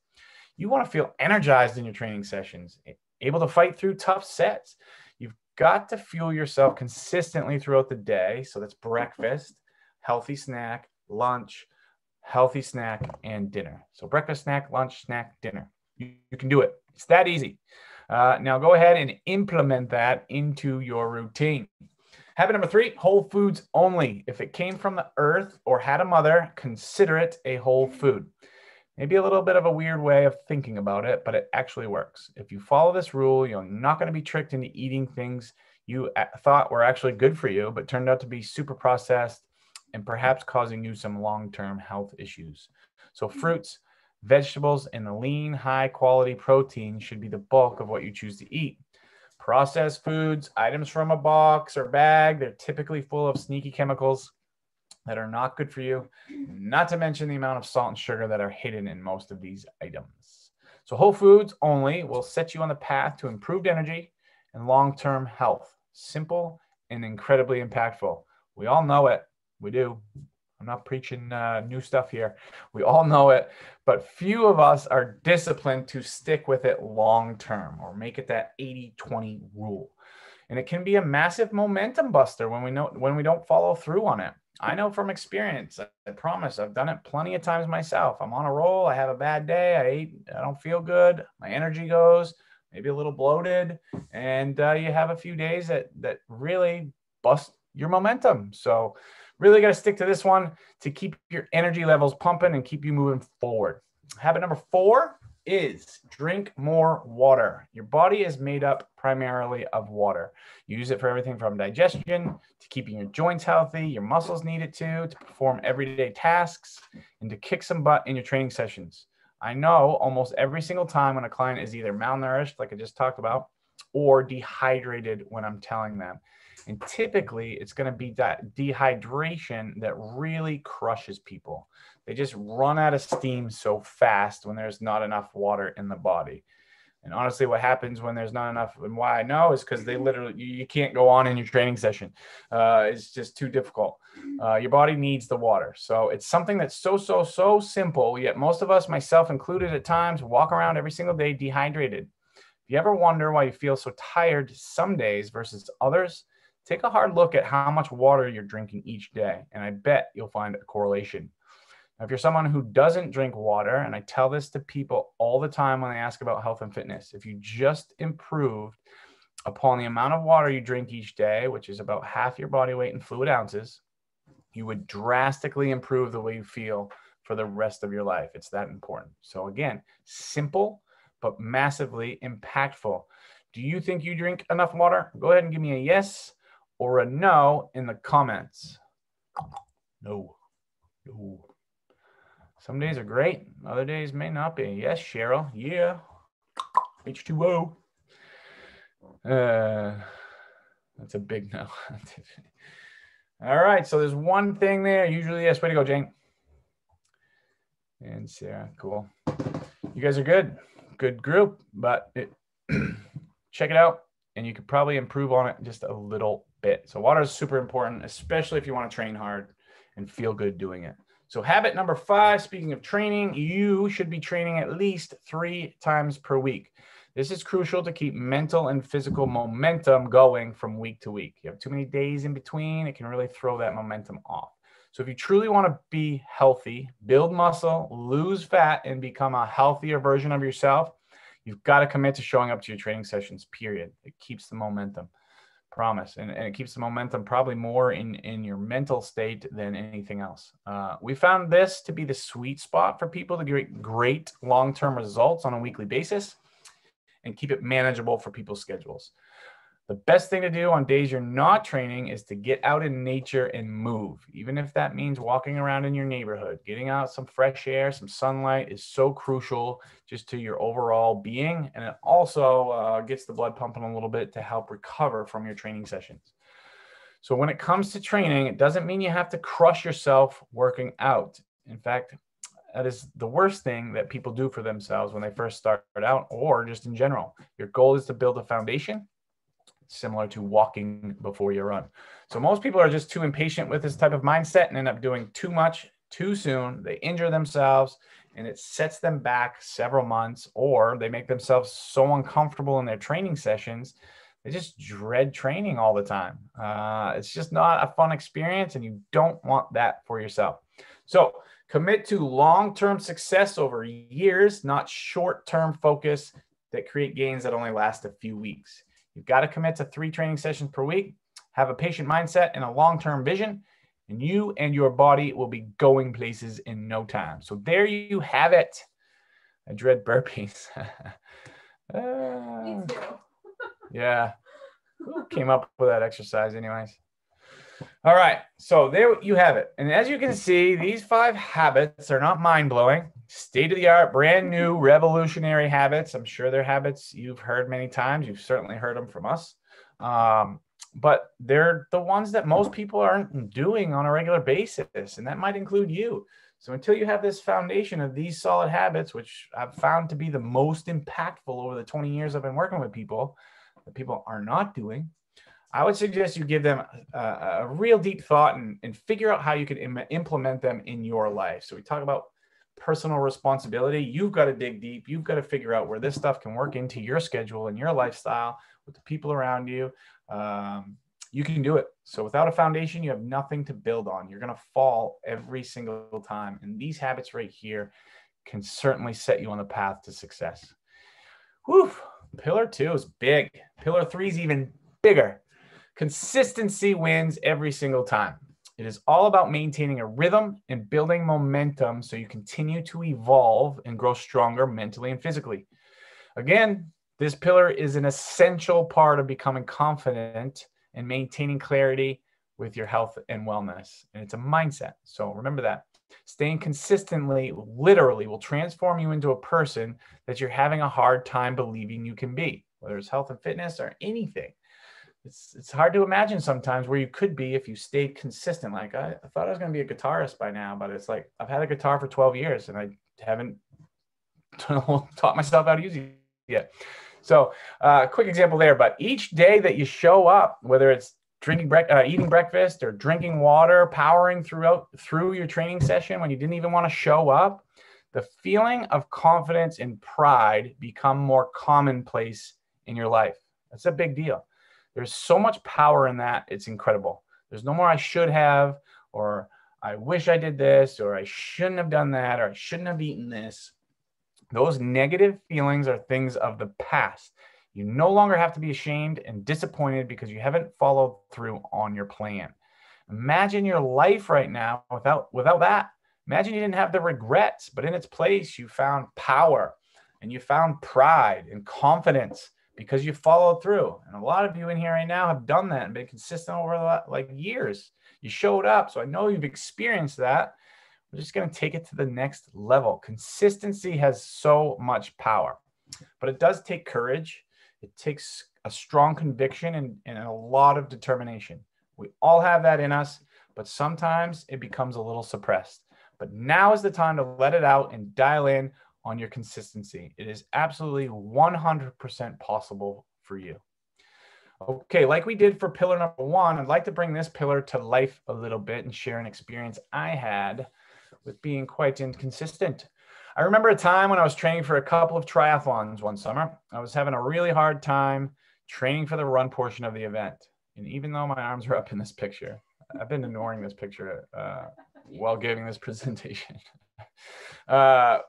You want to feel energized in your training sessions, able to fight through tough sets. You've got to fuel yourself consistently throughout the day. So that's breakfast, healthy snack, lunch, healthy snack, and dinner. So breakfast, snack, lunch, snack, dinner. You can do it. It's that easy. Now go ahead and implement that into your routine. Habit number 3, whole foods only. If it came from the earth or had a mother, consider it a whole food. Maybe a little bit of a weird way of thinking about it, but it actually works. If you follow this rule, you're not going to be tricked into eating things you thought were actually good for you, but turned out to be super processed and perhaps causing you some long-term health issues. So fruits, vegetables, and the lean, high-quality protein should be the bulk of what you choose to eat. Processed foods, items from a box or bag, they're typically full of sneaky chemicals that are not good for you, not to mention the amount of salt and sugar that are hidden in most of these items. So whole foods only will set you on the path to improved energy and long-term health. Simple and incredibly impactful. We all know it. We do. I'm not preaching new stuff here. We all know it, but few of us are disciplined to stick with it long-term or make it that 80-20 rule. And it can be a massive momentum buster when we don't follow through on it. I know from experience. I promise. I've done it plenty of times myself. I'm on a roll. I have a bad day. I don't feel good. My energy goes, maybe a little bloated, and you have a few days that really bust your momentum. So really got to stick to this one to keep your energy levels pumping and keep you moving forward. Habit number 4 is drink more water. Your body is made up primarily of water. You use it for everything from digestion to keeping your joints healthy. Your muscles need it to perform everyday tasks and to kick some butt in your training sessions. I know almost every single time when a client is either malnourished, like I just talked about, or dehydrated when I'm telling them. And typically it's going to be that dehydration that really crushes people. They just run out of steam so fast when there's not enough water in the body. And honestly, what happens when there's not enough, and why I know, is because they literally, you can't go on in your training session. It's just too difficult. Your body needs the water. So it's something that's so simple, yet most of us, myself included at times, walk around every single day dehydrated. If you ever wonder why you feel so tired some days versus others, take a hard look at how much water you're drinking each day, and I bet you'll find a correlation. Now, if you're someone who doesn't drink water, and I tell this to people all the time when they ask about health and fitness, if you just improved upon the amount of water you drink each day, which is about half your body weight in fluid ounces, you would drastically improve the way you feel for the rest of your life. It's that important. So again, simple, but massively impactful. Do you think you drink enough water? Go ahead and give me a yes or a no in the comments. No. Some days are great. Other days may not be. Yes, Cheryl. Yeah. H2O. That's a big no. All right. So there's one thing there. Usually, yes. Way to go, Jane. And Sarah. Cool. You guys are good. Good group. But check it out. And you could probably improve on it just a little bit. So water is super important, especially if you want to train hard and feel good doing it. So habit number 5, speaking of training, you should be training at least 3 times per week. This is crucial to keep mental and physical momentum going from week to week. You have too many days in between, it can really throw that momentum off. So if you truly want to be healthy, build muscle, lose fat, and become a healthier version of yourself, you've got to commit to showing up to your training sessions, period. It keeps the momentum. Promise. And it keeps the momentum probably more in your mental state than anything else. We found this to be the sweet spot for people to get great long-term results on a weekly basis and keep it manageable for people's schedules. The best thing to do on days you're not training is to get out in nature and move. Even if that means walking around in your neighborhood, getting out some fresh air, some sunlight is so crucial just to your overall being. And it also gets the blood pumping a little bit to help recover from your training sessions. So when it comes to training, it doesn't mean you have to crush yourself working out. In fact, that is the worst thing that people do for themselves when they first start out, or just in general. Your goal is to build a foundation similar to walking before you run. So most people are just too impatient with this type of mindset and end up doing too much too soon. They injure themselves and it sets them back several months, or they make themselves so uncomfortable in their training sessions, they just dread training all the time. It's just not a fun experience, and you don't want that for yourself. So commit to long-term success over years, not short-term focus that create gains that only last a few weeks. You've got to commit to 3 training sessions per week, have a patient mindset and a long-term vision, and you and your body will be going places in no time. So there you have it. I dread burpees. Me too. Yeah. Who came up with that exercise anyways? All right. So there you have it. And as you can see, these 5 habits are not mind-blowing. State-of-the-art, brand new, revolutionary habits. I'm sure they're habits you've heard many times. You've certainly heard them from us. But they're the ones that most people aren't doing on a regular basis, and that might include you. So until you have this foundation of these solid habits, which I've found to be the most impactful over the 20 years I've been working with people, that people are not doing, I would suggest you give them a real deep thought and figure out how you can implement them in your life. So we talk about personal responsibility. You've got to dig deep. You've got to figure out where this stuff can work into your schedule and your lifestyle with the people around you. You can do it. So without a foundation, you have nothing to build on. You're going to fall every single time. And these habits right here can certainly set you on the path to success. Whew. Pillar 2 is big. Pillar 3 is even bigger. Consistency wins every single time. It is all about maintaining a rhythm and building momentum so you continue to evolve and grow stronger mentally and physically. Again, this pillar is an essential part of becoming confident and maintaining clarity with your health and wellness. And it's a mindset. So remember that. Staying consistently literally will transform you into a person that you're having a hard time believing you can be, whether it's health and fitness or anything. It's hard to imagine sometimes where you could be if you stayed consistent. Like I thought I was going to be a guitarist by now, but it's like I've had a guitar for 12 years and I haven't taught myself how to use it. So quick example there, but each day that you show up, whether it's eating breakfast or drinking water, powering through your training session when you didn't even want to show up, the feeling of confidence and pride become more commonplace in your life. That's a big deal. There's so much power in that. It's incredible. There's no more I should have, or I wish I did this, or I shouldn't have done that, or I shouldn't have eaten this. Those negative feelings are things of the past. You no longer have to be ashamed and disappointed because you haven't followed through on your plan. Imagine your life right now without that. Imagine you didn't have the regrets, but in its place, you found power and you found pride and confidence because you followed through. And a lot of you in here right now have done that and been consistent over like years. You showed up. So I know you've experienced that. We're just going to take it to the next level. Consistency has so much power, but it does take courage. It takes a strong conviction and a lot of determination. We all have that in us, but sometimes it becomes a little suppressed. But now is the time to let it out and dial in on your consistency. It is absolutely 100% possible for you. Okay, like we did for pillar number 1, I'd like to bring this pillar to life a little bit and share an experience I had with being quite inconsistent. I remember a time when I was training for a couple of triathlons one summer. I was having a really hard time training for the run portion of the event. And even though my arms are up in this picture, I've been ignoring this picture while giving this presentation. I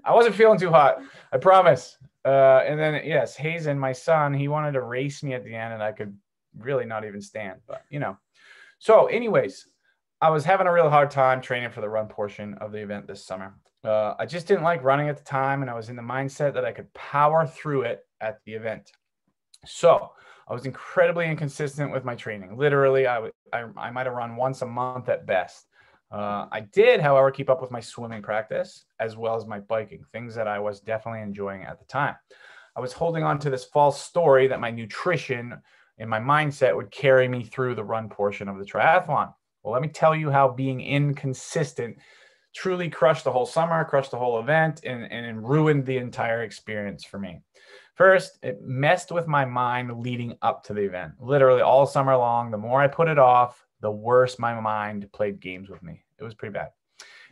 wasn't feeling too hot, I promise. And then, yes, Hazen, my son, he wanted to race me at the end and I could really not even stand, but you know. So anyways, I was having a real hard time training for the run portion of the event this summer. I just didn't like running at the time, and I was in the mindset that I could power through it at the event. So I was incredibly inconsistent with my training. Literally, I might have run once a month at best. I did, however, keep up with my swimming practice as well as my biking, things that I was definitely enjoying at the time. I was holding on to this false story that my nutrition and my mindset would carry me through the run portion of the triathlon. Well, let me tell you how being inconsistent truly crushed the whole summer, crushed the whole event, and ruined the entire experience for me. First, it messed with my mind leading up to the event. Literally all summer long, the more I put it off, the worse my mind played games with me. It was pretty bad.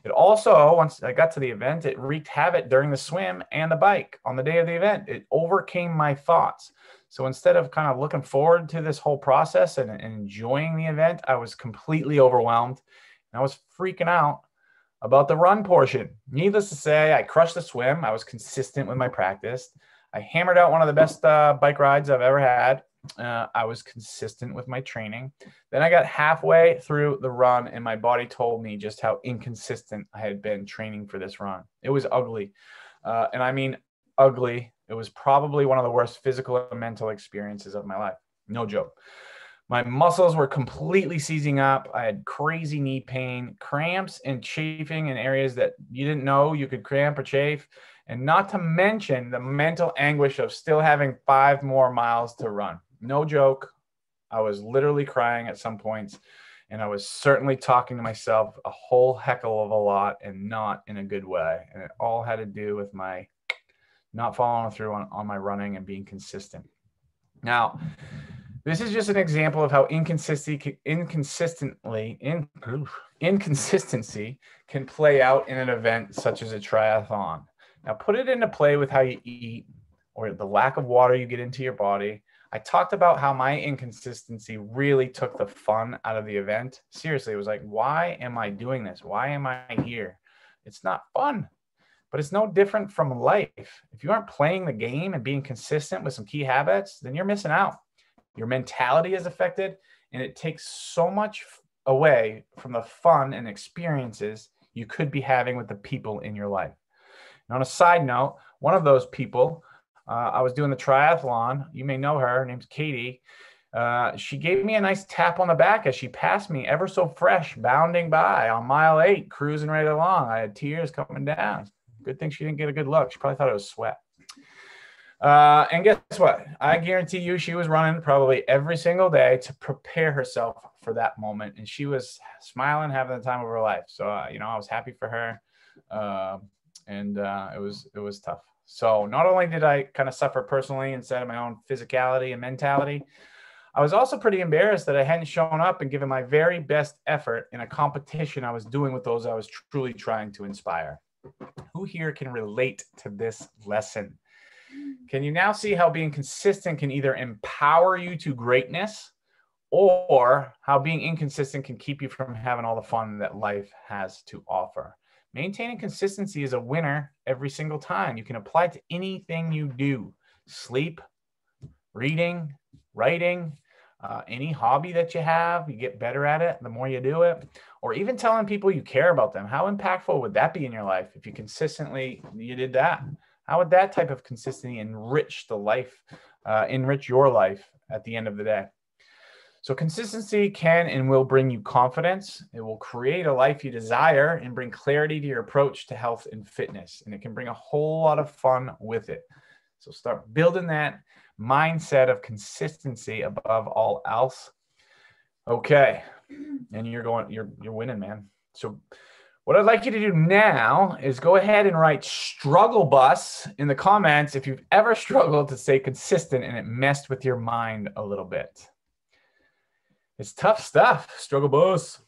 It also, once I got to the event, it wreaked havoc during the swim and the bike on the day of the event. It overcame my thoughts. So instead of kind of looking forward to this whole process and enjoying the event, I was completely overwhelmed and I was freaking out about the run portion. Needless to say, I crushed the swim. I was consistent with my practice. I hammered out one of the best bike rides I've ever had. I was consistent with my training. Then I got halfway through the run and my body told me just how inconsistent I had been training for this run. It was ugly. And I mean ugly. It was probably one of the worst physical and mental experiences of my life. No joke. My muscles were completely seizing up. I had crazy knee pain, cramps and chafing in areas that you didn't know you could cramp or chafe. And not to mention the mental anguish of still having 5 more miles to run. No joke. I was literally crying at some points, and I was certainly talking to myself a whole heckle of a lot and not in a good way. And it all had to do with my not following through on my running and being consistent. Now, this is just an example of how inconsistency can play out in an event such as a triathlon. Now, put it into play with how you eat or the lack of water you get into your body. I talked about how my inconsistency really took the fun out of the event. Seriously, it was like, why am I doing this? Why am I here? It's not fun, but it's no different from life. If you aren't playing the game and being consistent with some key habits, then you're missing out. Your mentality is affected, and it takes so much away from the fun and experiences you could be having with the people in your life. And on a side note, one of those people, I was doing the triathlon. You may know her. Her name's Katie. She gave me a nice tap on the back as she passed me ever so fresh, bounding by on mile 8, cruising right along. I had tears coming down. Good thing she didn't get a good look. She probably thought it was sweat. And guess what? I guarantee you she was running probably every single day to prepare herself for that moment. And she was smiling, having the time of her life. So, I was happy for her. And it was tough. So not only did I kind of suffer personally inside of my own physicality and mentality, I was also pretty embarrassed that I hadn't shown up and given my very best effort in a competition I was doing with those I was truly trying to inspire. Who here can relate to this lesson? Can you now see how being consistent can either empower you to greatness, or how being inconsistent can keep you from having all the fun that life has to offer? Maintaining consistency is a winner every single time. You can apply it to anything you do. Sleep, reading, writing, any hobby that you have, you get better at it the more you do it. Or even telling people you care about them. How impactful would that be in your life if you consistently did that? How would that type of consistency enrich your life at the end of the day? So consistency can and will bring you confidence. It will create a life you desire and bring clarity to your approach to health and fitness. And it can bring a whole lot of fun with it. So start building that mindset of consistency above all else. Okay. And you're winning, man. So what I'd like you to do now is go ahead and write struggle bus in the comments if you've ever struggled to stay consistent and it messed with your mind a little bit. It's tough stuff, struggle bus.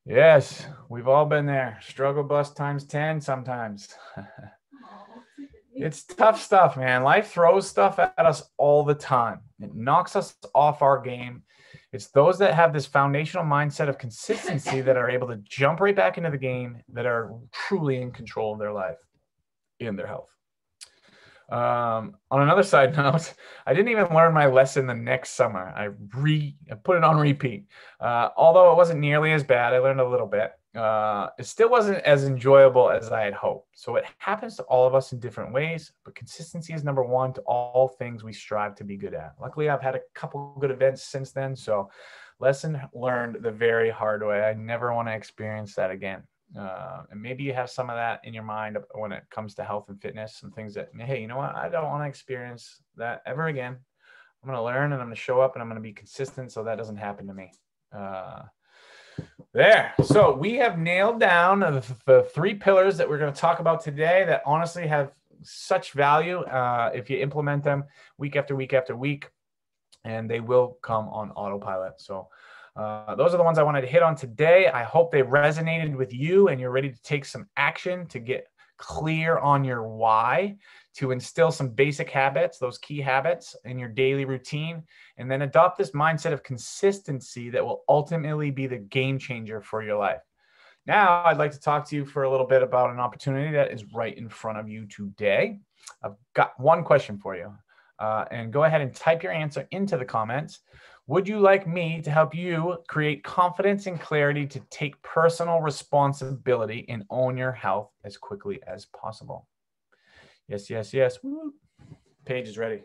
Yes, we've all been there. Struggle bus times 10 sometimes. It's tough stuff, man. Life throws stuff at us all the time. It knocks us off our game. It's those that have this foundational mindset of consistency that are able to jump right back into the game, that are truly in control of their life and their health. On another side note, I didn't even learn my lesson the next summer. I put it on repeat. Although it wasn't nearly as bad, I learned a little bit. It still wasn't as enjoyable as I had hoped. So it happens to all of us in different ways, but consistency is number one to all things we strive to be good at. Luckily, I've had a couple good events since then. So lesson learned the very hard way. I never want to experience that again. And maybe you have some of that in your mind when it comes to health and fitness, some things that, hey, you know what? I don't want to experience that ever again. I'm going to learn and I'm going to show up and I'm going to be consistent so that doesn't happen to me. There. So we have nailed down the 3 pillars that we're going to talk about today that honestly have such value if you implement them week after week after week, and they will come on autopilot. So those are the ones I wanted to hit on today. I hope they resonated with you and you're ready to take some action to get clear on your why, to instill some basic habits, those key habits in your daily routine, and then adopt this mindset of consistency that will ultimately be the game changer for your life. Now, I'd like to talk to you for a little bit about an opportunity that is right in front of you today. I've got one question for you, and go ahead and type your answer into the comments. Would you like me to help you create confidence and clarity to take personal responsibility and own your health as quickly as possible? Yes, yes, yes. Woo. Paige is ready.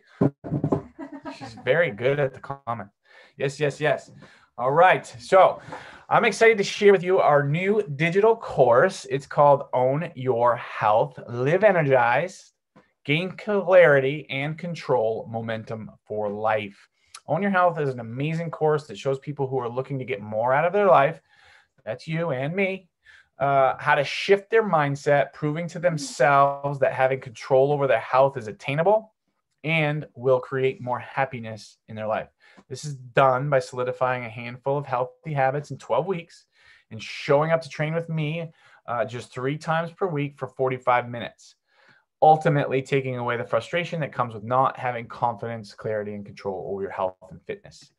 She's very good at the comment. Yes, yes, yes. All right. So I'm excited to share with you our new digital course. It's called Own Your Health, Live Energized, Gain Clarity and Control Momentum for Life. Own Your Health is an amazing course that shows people who are looking to get more out of their life, that's you and me, how to shift their mindset, proving to themselves that having control over their health is attainable and will create more happiness in their life. This is done by solidifying a handful of healthy habits in 12 weeks and showing up to train with me just 3 times per week for 45 minutes. Ultimately taking away the frustration that comes with not having confidence, clarity, and control over your health and fitness.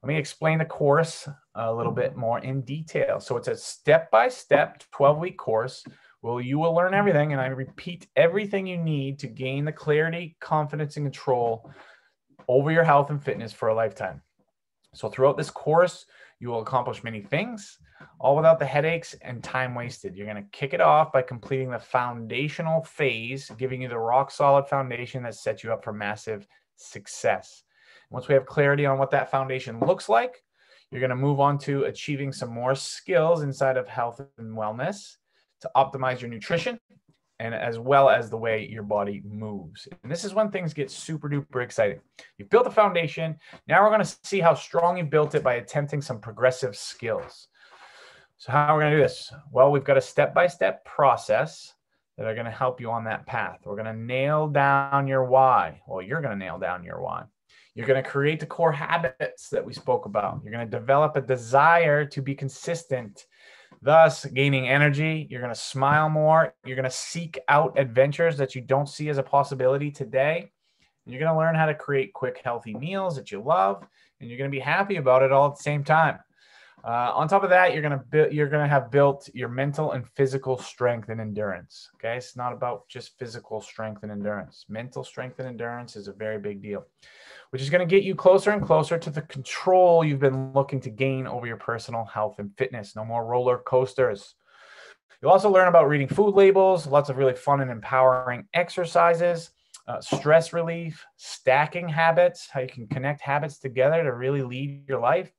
Let me explain the course a little bit more in detail. So it's a step-by-step 12-week course where you will learn everything, and I repeat everything you need to gain the clarity, confidence, and control over your health and fitness for a lifetime. So throughout this course, you will accomplish many things, all without the headaches and time wasted. You're going to kick it off by completing the foundational phase, giving you the rock solid foundation that sets you up for massive success. Once we have clarity on what that foundation looks like, you're going to move on to achieving some more skills inside of health and wellness to optimize your nutrition and as well as the way your body moves. And this is when things get super duper exciting. You've built a foundation. Now we're going to see how strong you built it by attempting some progressive skills. So how are we going to do this? Well, we've got a step-by-step process that are going to help you on that path. We're going to nail down your why. Well, you're going to nail down your why. You're going to create the core habits that we spoke about. You're going to develop a desire to be consistent, thus gaining energy. You're going to smile more. You're going to seek out adventures that you don't see as a possibility today. You're going to learn how to create quick, healthy meals that you love, and you're going to be happy about it all at the same time. On top of that, you're going to have built your mental and physical strength and endurance. Okay, it's not about just physical strength and endurance. Mental strength and endurance is a very big deal, which is going to get you closer and closer to the control you've been looking to gain over your personal health and fitness. No more roller coasters. You'll also learn about reading food labels, lots of really fun and empowering exercises, stress relief, stacking habits, how you can connect habits together to really lead your life.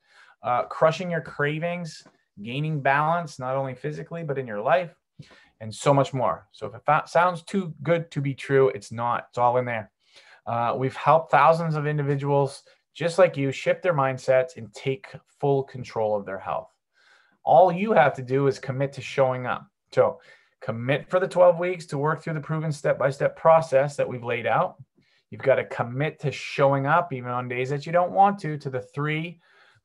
Crushing your cravings, gaining balance, not only physically, but in your life, and so much more. So if it sounds too good to be true, it's not. It's all in there. We've helped thousands of individuals just like you shift their mindsets and take full control of their health. All you have to do is commit to showing up. So commit for the 12 weeks to work through the proven step-by-step process that we've laid out. You've got to commit to showing up even on days that you don't want to the 3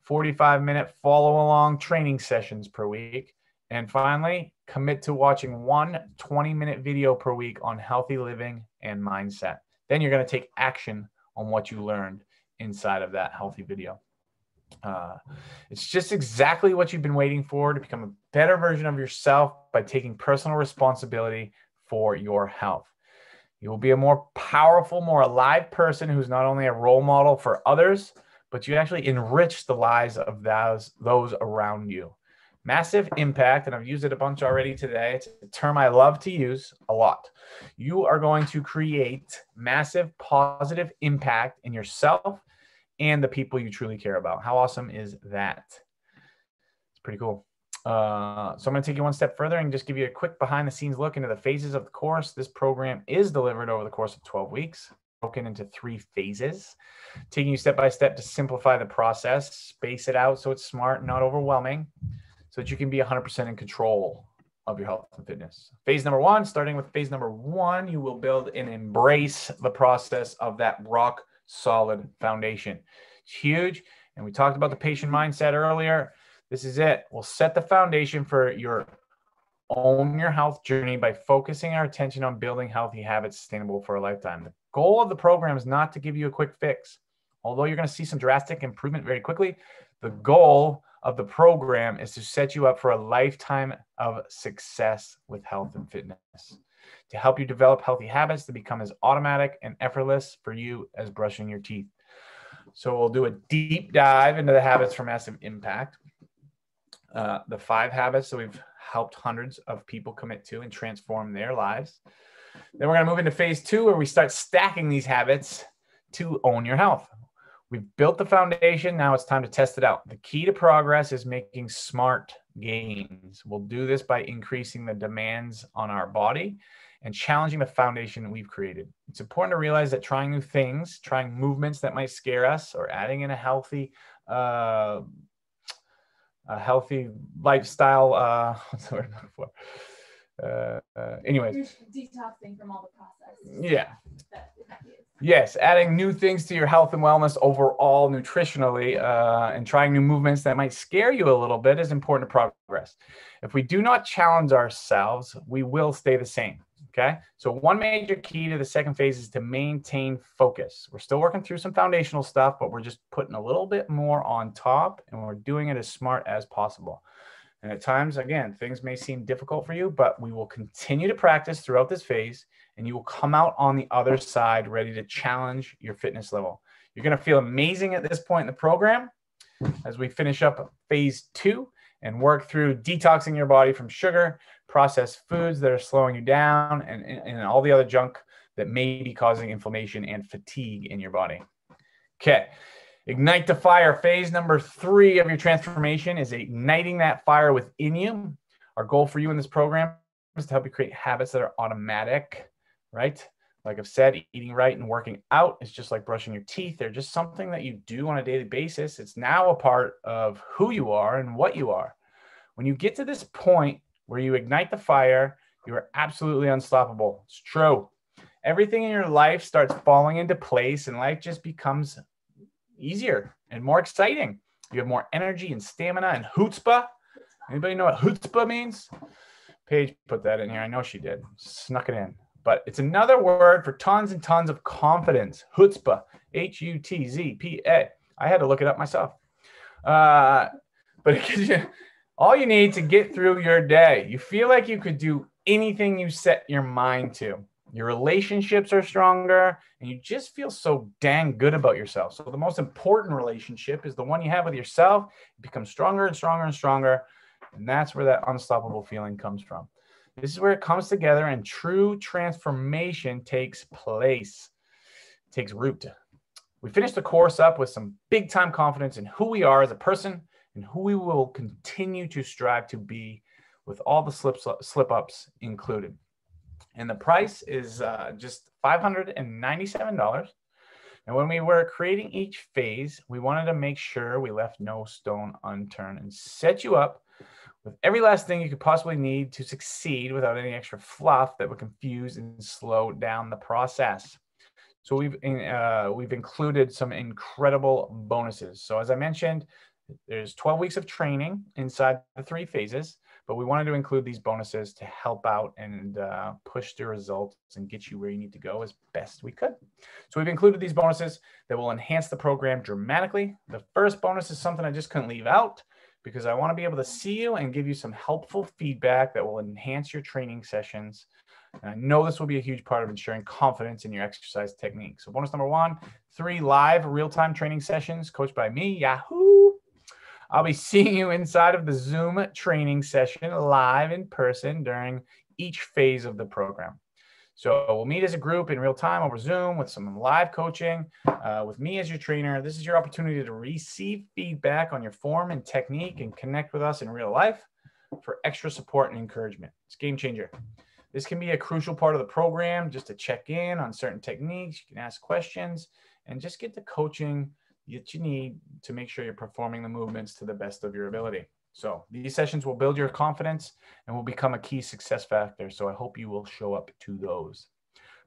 45-minute follow-along training sessions per week. And finally, commit to watching 1 20-minute video per week on healthy living and mindset. Then you're going to take action on what you learned inside of that healthy video. It's just exactly what you've been waiting for to become a better version of yourself by taking personal responsibility for your health. You will be a more powerful, more alive person who's not only a role model for others, but you actually enrich the lives of those around you. Massive impact, and I've used it a bunch already today. It's a term I love to use a lot. You are going to create massive positive impact in yourself and the people you truly care about. How awesome is that? It's pretty cool. So I'm going to take you one step further and just give you a quick behind the scenes look into the phases of the course. This program is delivered over the course of 12 weeks. Broken into 3 phases, taking you step by step to simplify the process, space it out so it's smart and not overwhelming, so that you can be 100% in control of your health and fitness. Phase number 1, starting with phase number 1, you will build and embrace the process of that rock solid foundation. It's huge. And we talked about the patient mindset earlier. This is it. We'll set the foundation for your own your health journey by focusing our attention on building healthy habits sustainable for a lifetime. The goal of the program is not to give you a quick fix. Although you're going to see some drastic improvement very quickly, the goal of the program is to set you up for a lifetime of success with health and fitness, to help you develop healthy habits to become as automatic and effortless for you as brushing your teeth. So we'll do a deep dive into the habits for massive impact. The 5 habits that we've helped hundreds of people commit to and transform their lives. Then we're going to move into phase 2, where we start stacking these habits to own your health. We've built the foundation. Now it's time to test it out. The key to progress is making smart gains. We'll do this by increasing the demands on our body and challenging the foundation we've created. It's important to realize that trying new things, trying movements that might scare us, or adding in a healthy lifestyle, what's the word I'm looking for? Anyways. Detoxing from all the process. Yeah. Yes, adding new things to your health and wellness overall nutritionally and trying new movements that might scare you a little bit is important to progress. If we do not challenge ourselves, we will stay the same. Okay, so one major key to the second phase is to maintain focus. We're still working through some foundational stuff, but we're just putting a little bit more on top, and we're doing it as smart as possible. And at times, again, things may seem difficult for you, but we will continue to practice throughout this phase, and you will come out on the other side ready to challenge your fitness level. You're going to feel amazing at this point in the program as we finish up phase 2 and work through detoxing your body from sugar, processed foods that are slowing you down, and all the other junk that may be causing inflammation and fatigue in your body. Okay. Ignite the fire. Phase number 3 of your transformation is igniting that fire within you. Our goal for you in this program is to help you create habits that are automatic, right? Like I've said, eating right and working out is just like brushing your teeth. They're just something that you do on a daily basis. It's now a part of who you are and what you are. When you get to this point where you ignite the fire, You are absolutely unstoppable. It's true. Everything in your life starts falling into place and life just becomes easier and more exciting. You have more energy and stamina and chutzpah. Anybody know what chutzpah means? Paige put that in here. I know she did. Snuck it in. But it's another word for tons and tons of confidence. Chutzpah. Hutzpah. I had to look it up myself. But it gives you all you need to get through your day. You feel like you could do anything you set your mind to. Your relationships are stronger, and you just feel so dang good about yourself. So the most important relationship is the one you have with yourself. It becomes stronger and stronger and stronger, and that's where that unstoppable feeling comes from. This is where it comes together and true transformation takes place, takes root. We finished the course up with some big time confidence in who we are as a person and who we will continue to strive to be, with all the slip ups included. And the price is just $597. And when we were creating each phase, we wanted to make sure we left no stone unturned and set you up with every last thing you could possibly need to succeed without any extra fluff that would confuse and slow down the process. So we've included some incredible bonuses. So as I mentioned, there's 12 weeks of training inside the 3 phases, but we wanted to include these bonuses to help out and push the results and get you where you need to go as best we could. So we've included these bonuses that will enhance the program dramatically. The first bonus is something I just couldn't leave out because I want to be able to see you and give you some helpful feedback that will enhance your training sessions. And I know this will be a huge part of ensuring confidence in your exercise technique. So bonus number 1, 3 live real-time training sessions coached by me, Yahoo! I'll be seeing you inside of the Zoom training session live in person during each phase of the program. So we'll meet as a group in real time over Zoom with some live coaching with me as your trainer. This is your opportunity to receive feedback on your form and technique and connect with us in real life for extra support and encouragement. It's a game changer. This can be a crucial part of the program just to check in on certain techniques. You can ask questions and just get the coaching that you need to make sure you're performing the movements to the best of your ability. So these sessions will build your confidence and will become a key success factor. So I hope you will show up to those.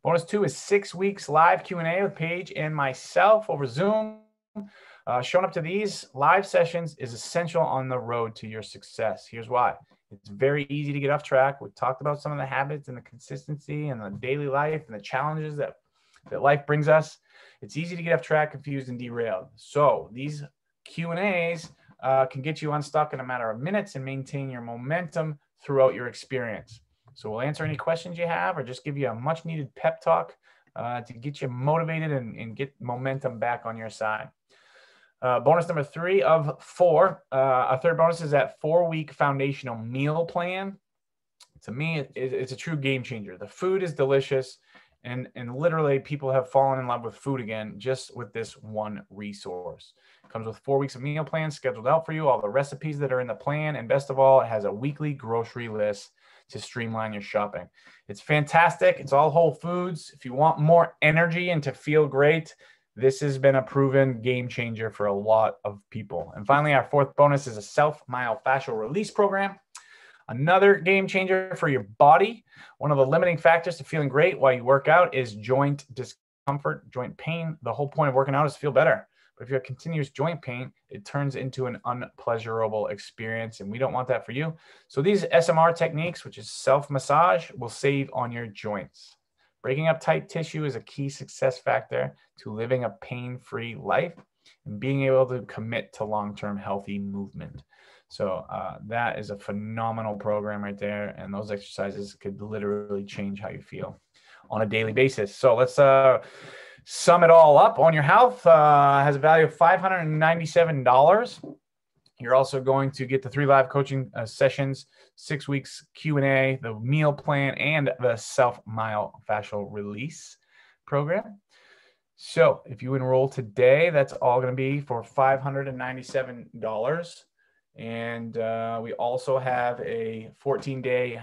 Bonus 2 is 6 weeks live Q&A with Paige and myself over Zoom. Showing up to these live sessions is essential on the road to your success. Here's why. It's very easy to get off track. We talked about some of the habits and the consistency and the daily life and the challenges that life brings us. It's easy to get off track, confused, and derailed. So these Q&As can get you unstuck in a matter of minutes and maintain your momentum throughout your experience. So we'll answer any questions you have or just give you a much needed pep talk to get you motivated and get momentum back on your side. Bonus number 3 of 4. A third bonus is that 4-week foundational meal plan. To me, it's a true game changer. The food is delicious. And literally people have fallen in love with food again, just with this one resource. It comes with 4 weeks of meal plans scheduled out for you, all the recipes that are in the plan. And best of all, it has a weekly grocery list to streamline your shopping. It's fantastic. It's all whole foods. If you want more energy and to feel great, this has been a proven game changer for a lot of people. And finally, our 4th bonus is a self-myofascial release program. Another game changer for your body. One of the limiting factors to feeling great while you work out is joint discomfort, joint pain. The whole point of working out is to feel better. But if you have continuous joint pain, it turns into an unpleasurable experience, and we don't want that for you. So these SMR techniques, which is self-massage, will save on your joints. Breaking up tight tissue is a key success factor to living a pain-free life and being able to commit to long-term healthy movement. So that is a phenomenal program right there. And those exercises could literally change how you feel on a daily basis. So let's sum it all up. On Your Health has a value of $597. You're also going to get the 3 live coaching sessions, 6 weeks Q&A, the meal plan, and the self-myofascial release program. So if you enroll today, that's all going to be for $597. And we also have a 14-day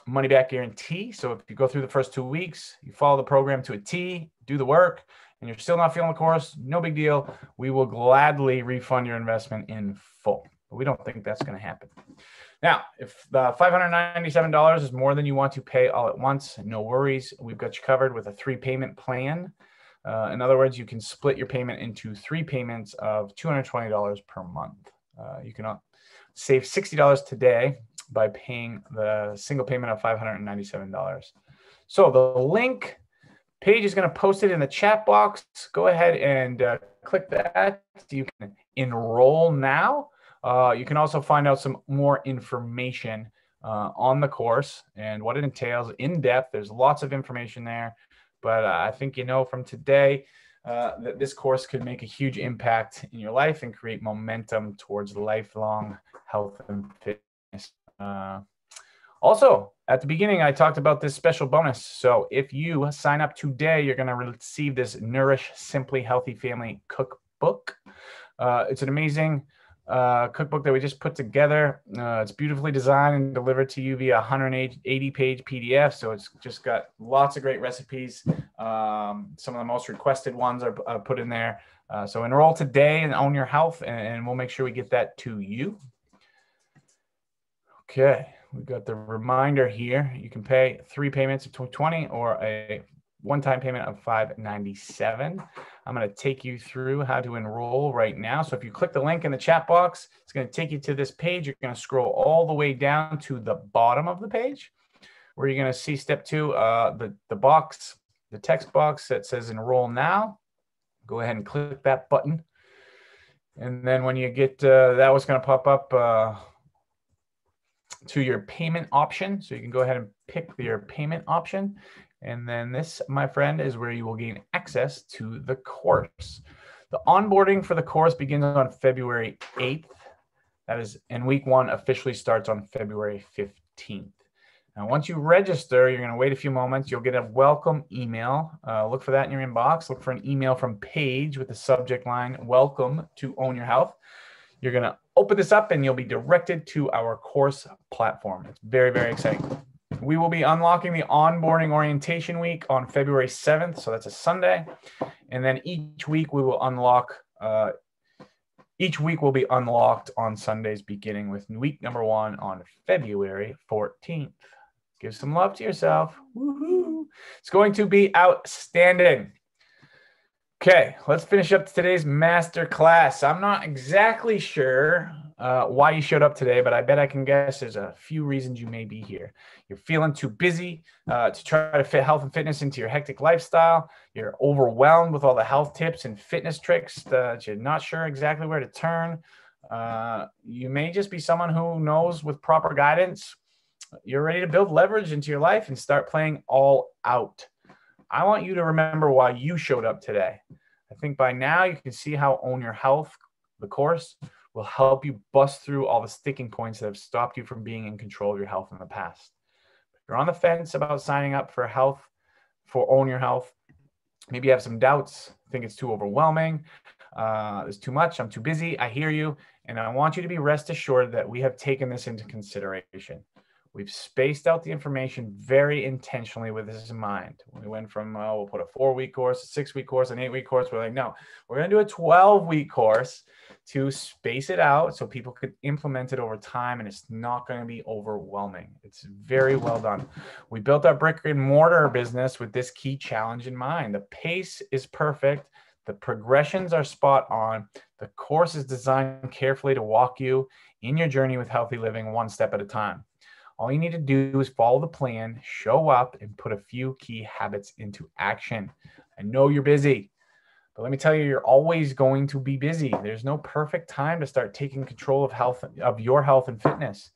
money-back guarantee. So if you go through the first 2 weeks, you follow the program to a T, do the work, and you're still not feeling the course, no big deal. We will gladly refund your investment in full. but we don't think that's going to happen. Now, if the $597 is more than you want to pay all at once, no worries. We've got you covered with a 3-payment plan. In other words, you can split your payment into 3 payments of $220 per month. You can save $60 today by paying the single payment of $597. So the link Paige is going to post it in the chat box. Go ahead and click that. You can enroll now. You can also find out some more information on the course and what it entails in depth. There's lots of information there, but I think you know from today that this course could make a huge impact in your life and create momentum towards lifelong health and fitness. Also, at the beginning, I talked about this special bonus. So if you sign up today, you're going to receive this Nourish Simply Healthy Family Cookbook. It's an amazing cookbook that we just put together. It's beautifully designed and delivered to you via 180-page PDF. So it's just got lots of great recipes. Some of the most requested ones are put in there. So enroll today and own your health, and we'll make sure we get that to you. Okay, we've got the reminder here. You can pay 3 payments of $220 or a one-time payment of $597. I'm going to take you through how to enroll right now. So if you click the link in the chat box, it's going to take you to this page. You're going to scroll all the way down to the bottom of the page, where you're going to see step 2, the box, the text box that says enroll now. Go ahead and click that button. And then when you get that, was going to pop up to your payment option. So you can go ahead and pick your payment option. And then this, my friend, is where you will gain access to the course. The onboarding for the course begins on February 8th. That is, and week 1 officially starts on February 15th. Now, once you register, you're going to wait a few moments. You'll get a welcome email. Look for that in your inbox. Look for an email from Paige with the subject line, "Welcome to Own Your Health." You're going to open this up and you'll be directed to our course platform. It's very, very exciting. We will be unlocking the onboarding orientation week on February 7th. So that's a Sunday. And then each week we will unlock, each week will be unlocked on Sundays, beginning with week number 1 on February 14th. Give some love to yourself. Woohoo. It's going to be outstanding. Okay, let's finish up today's masterclass. I'm not exactly sure why you showed up today, but I bet I can guess there's a few reasons you may be here. You're feeling too busy to try to fit health and fitness into your hectic lifestyle. You're overwhelmed with all the health tips and fitness tricks that you're not sure exactly where to turn. You may just be someone who knows with proper guidance, you're ready to build leverage into your life and start playing all out. I want you to remember why you showed up today. I think by now you can see how Own Your Health, the course, will help you bust through all the sticking points that have stopped you from being in control of your health in the past. If you're on the fence about signing up for Own Your Health, maybe you have some doubts, think it's too overwhelming, there's too much, I'm too busy, I hear you, and I want you to be rest assured that we have taken this into consideration. We've spaced out the information very intentionally with this in mind. We went from, we'll put a 4-week course, a 6-week course, an 8-week course. We're like, no, we're going to do a 12-week course to space it out so people could implement it over time and it's not going to be overwhelming. It's very well done. We built our brick and mortar business with this key challenge in mind. The pace is perfect. The progressions are spot on. The course is designed carefully to walk you in your journey with healthy living one step at a time. All you need to do is follow the plan, show up, and put a few key habits into action. I know you're busy, but let me tell you, you're always going to be busy. There's no perfect time to start taking control of your health and fitness.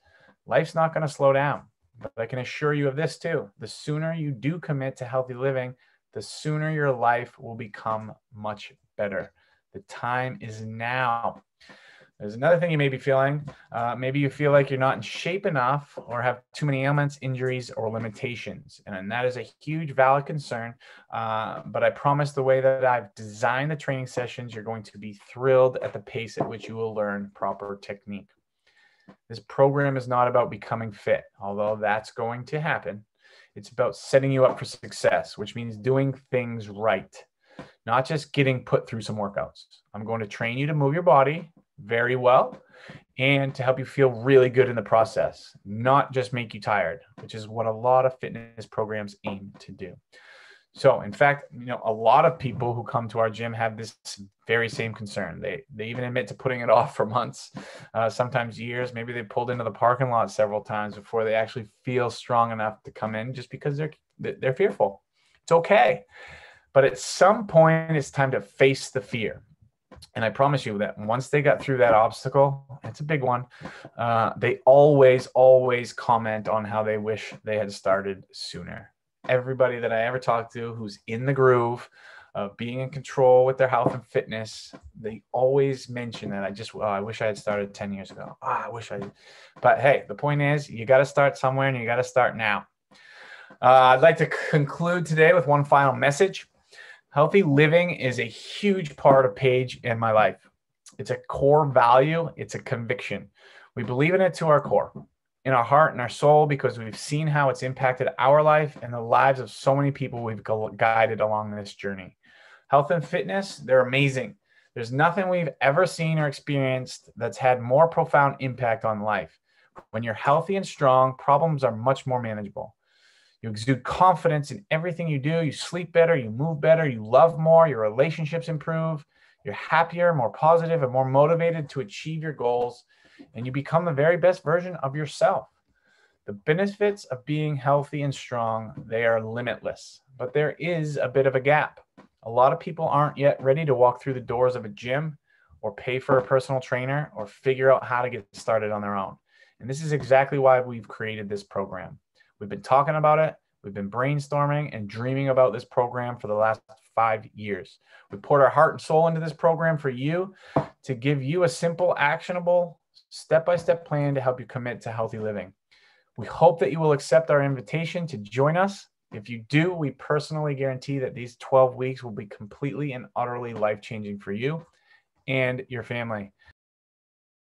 Life's not going to slow down, but I can assure you of this too. The sooner you do commit to healthy living, the sooner your life will become much better. The time is now. There's another thing you may be feeling. Maybe you feel like you're not in shape enough or have too many ailments, injuries, or limitations. And that is a huge valid concern. But I promise the way that I've designed the training sessions, you're going to be thrilled at the pace at which you will learn proper technique. This program is not about becoming fit, although that's going to happen. It's about setting you up for success, which means doing things right, not just getting put through some workouts. I'm going to train you to move your body very well. and to help you feel really good in the process, not just make you tired, which is what a lot of fitness programs aim to do. So in fact, a lot of people who come to our gym have this very same concern. They even admit to putting it off for months, sometimes years. Maybe they pulled into the parking lot several times before they actually feel strong enough to come in, just because they're fearful. It's okay. But at some point, it's time to face the fear. And I promise you that once they got through that obstacle, it's a big one, they always comment on how they wish they had started sooner. Everybody that I ever talked to who's in the groove of being in control with their health and fitness, they always mention that I wish I had started 10 years ago. But hey, the point is, you got to start somewhere, and you got to start now. I'd like to conclude today with one final message. Healthy living is a huge part of Paige and my life. It's a core value. It's a conviction. We believe in it to our core, in our heart and our soul, because we've seen how it's impacted our life and the lives of so many people we've guided along this journey. Health and fitness, they're amazing. There's nothing we've ever seen or experienced that's had more profound impact on life. When you're healthy and strong, problems are much more manageable. You exude confidence in everything you do. You sleep better, you move better, you love more, your relationships improve, you're happier, more positive, and more motivated to achieve your goals, and you become the very best version of yourself. The benefits of being healthy and strong, they are limitless, but there is a bit of a gap. A lot of people aren't yet ready to walk through the doors of a gym or pay for a personal trainer or figure out how to get started on their own. And this is exactly why we've created this program. We've been talking about it. We've been brainstorming and dreaming about this program for the last 5 years. We poured our heart and soul into this program for you, to give you a simple, actionable, step-by-step plan to help you commit to healthy living. We hope that you will accept our invitation to join us. If you do, we personally guarantee that these 12 weeks will be completely and utterly life-changing for you and your family.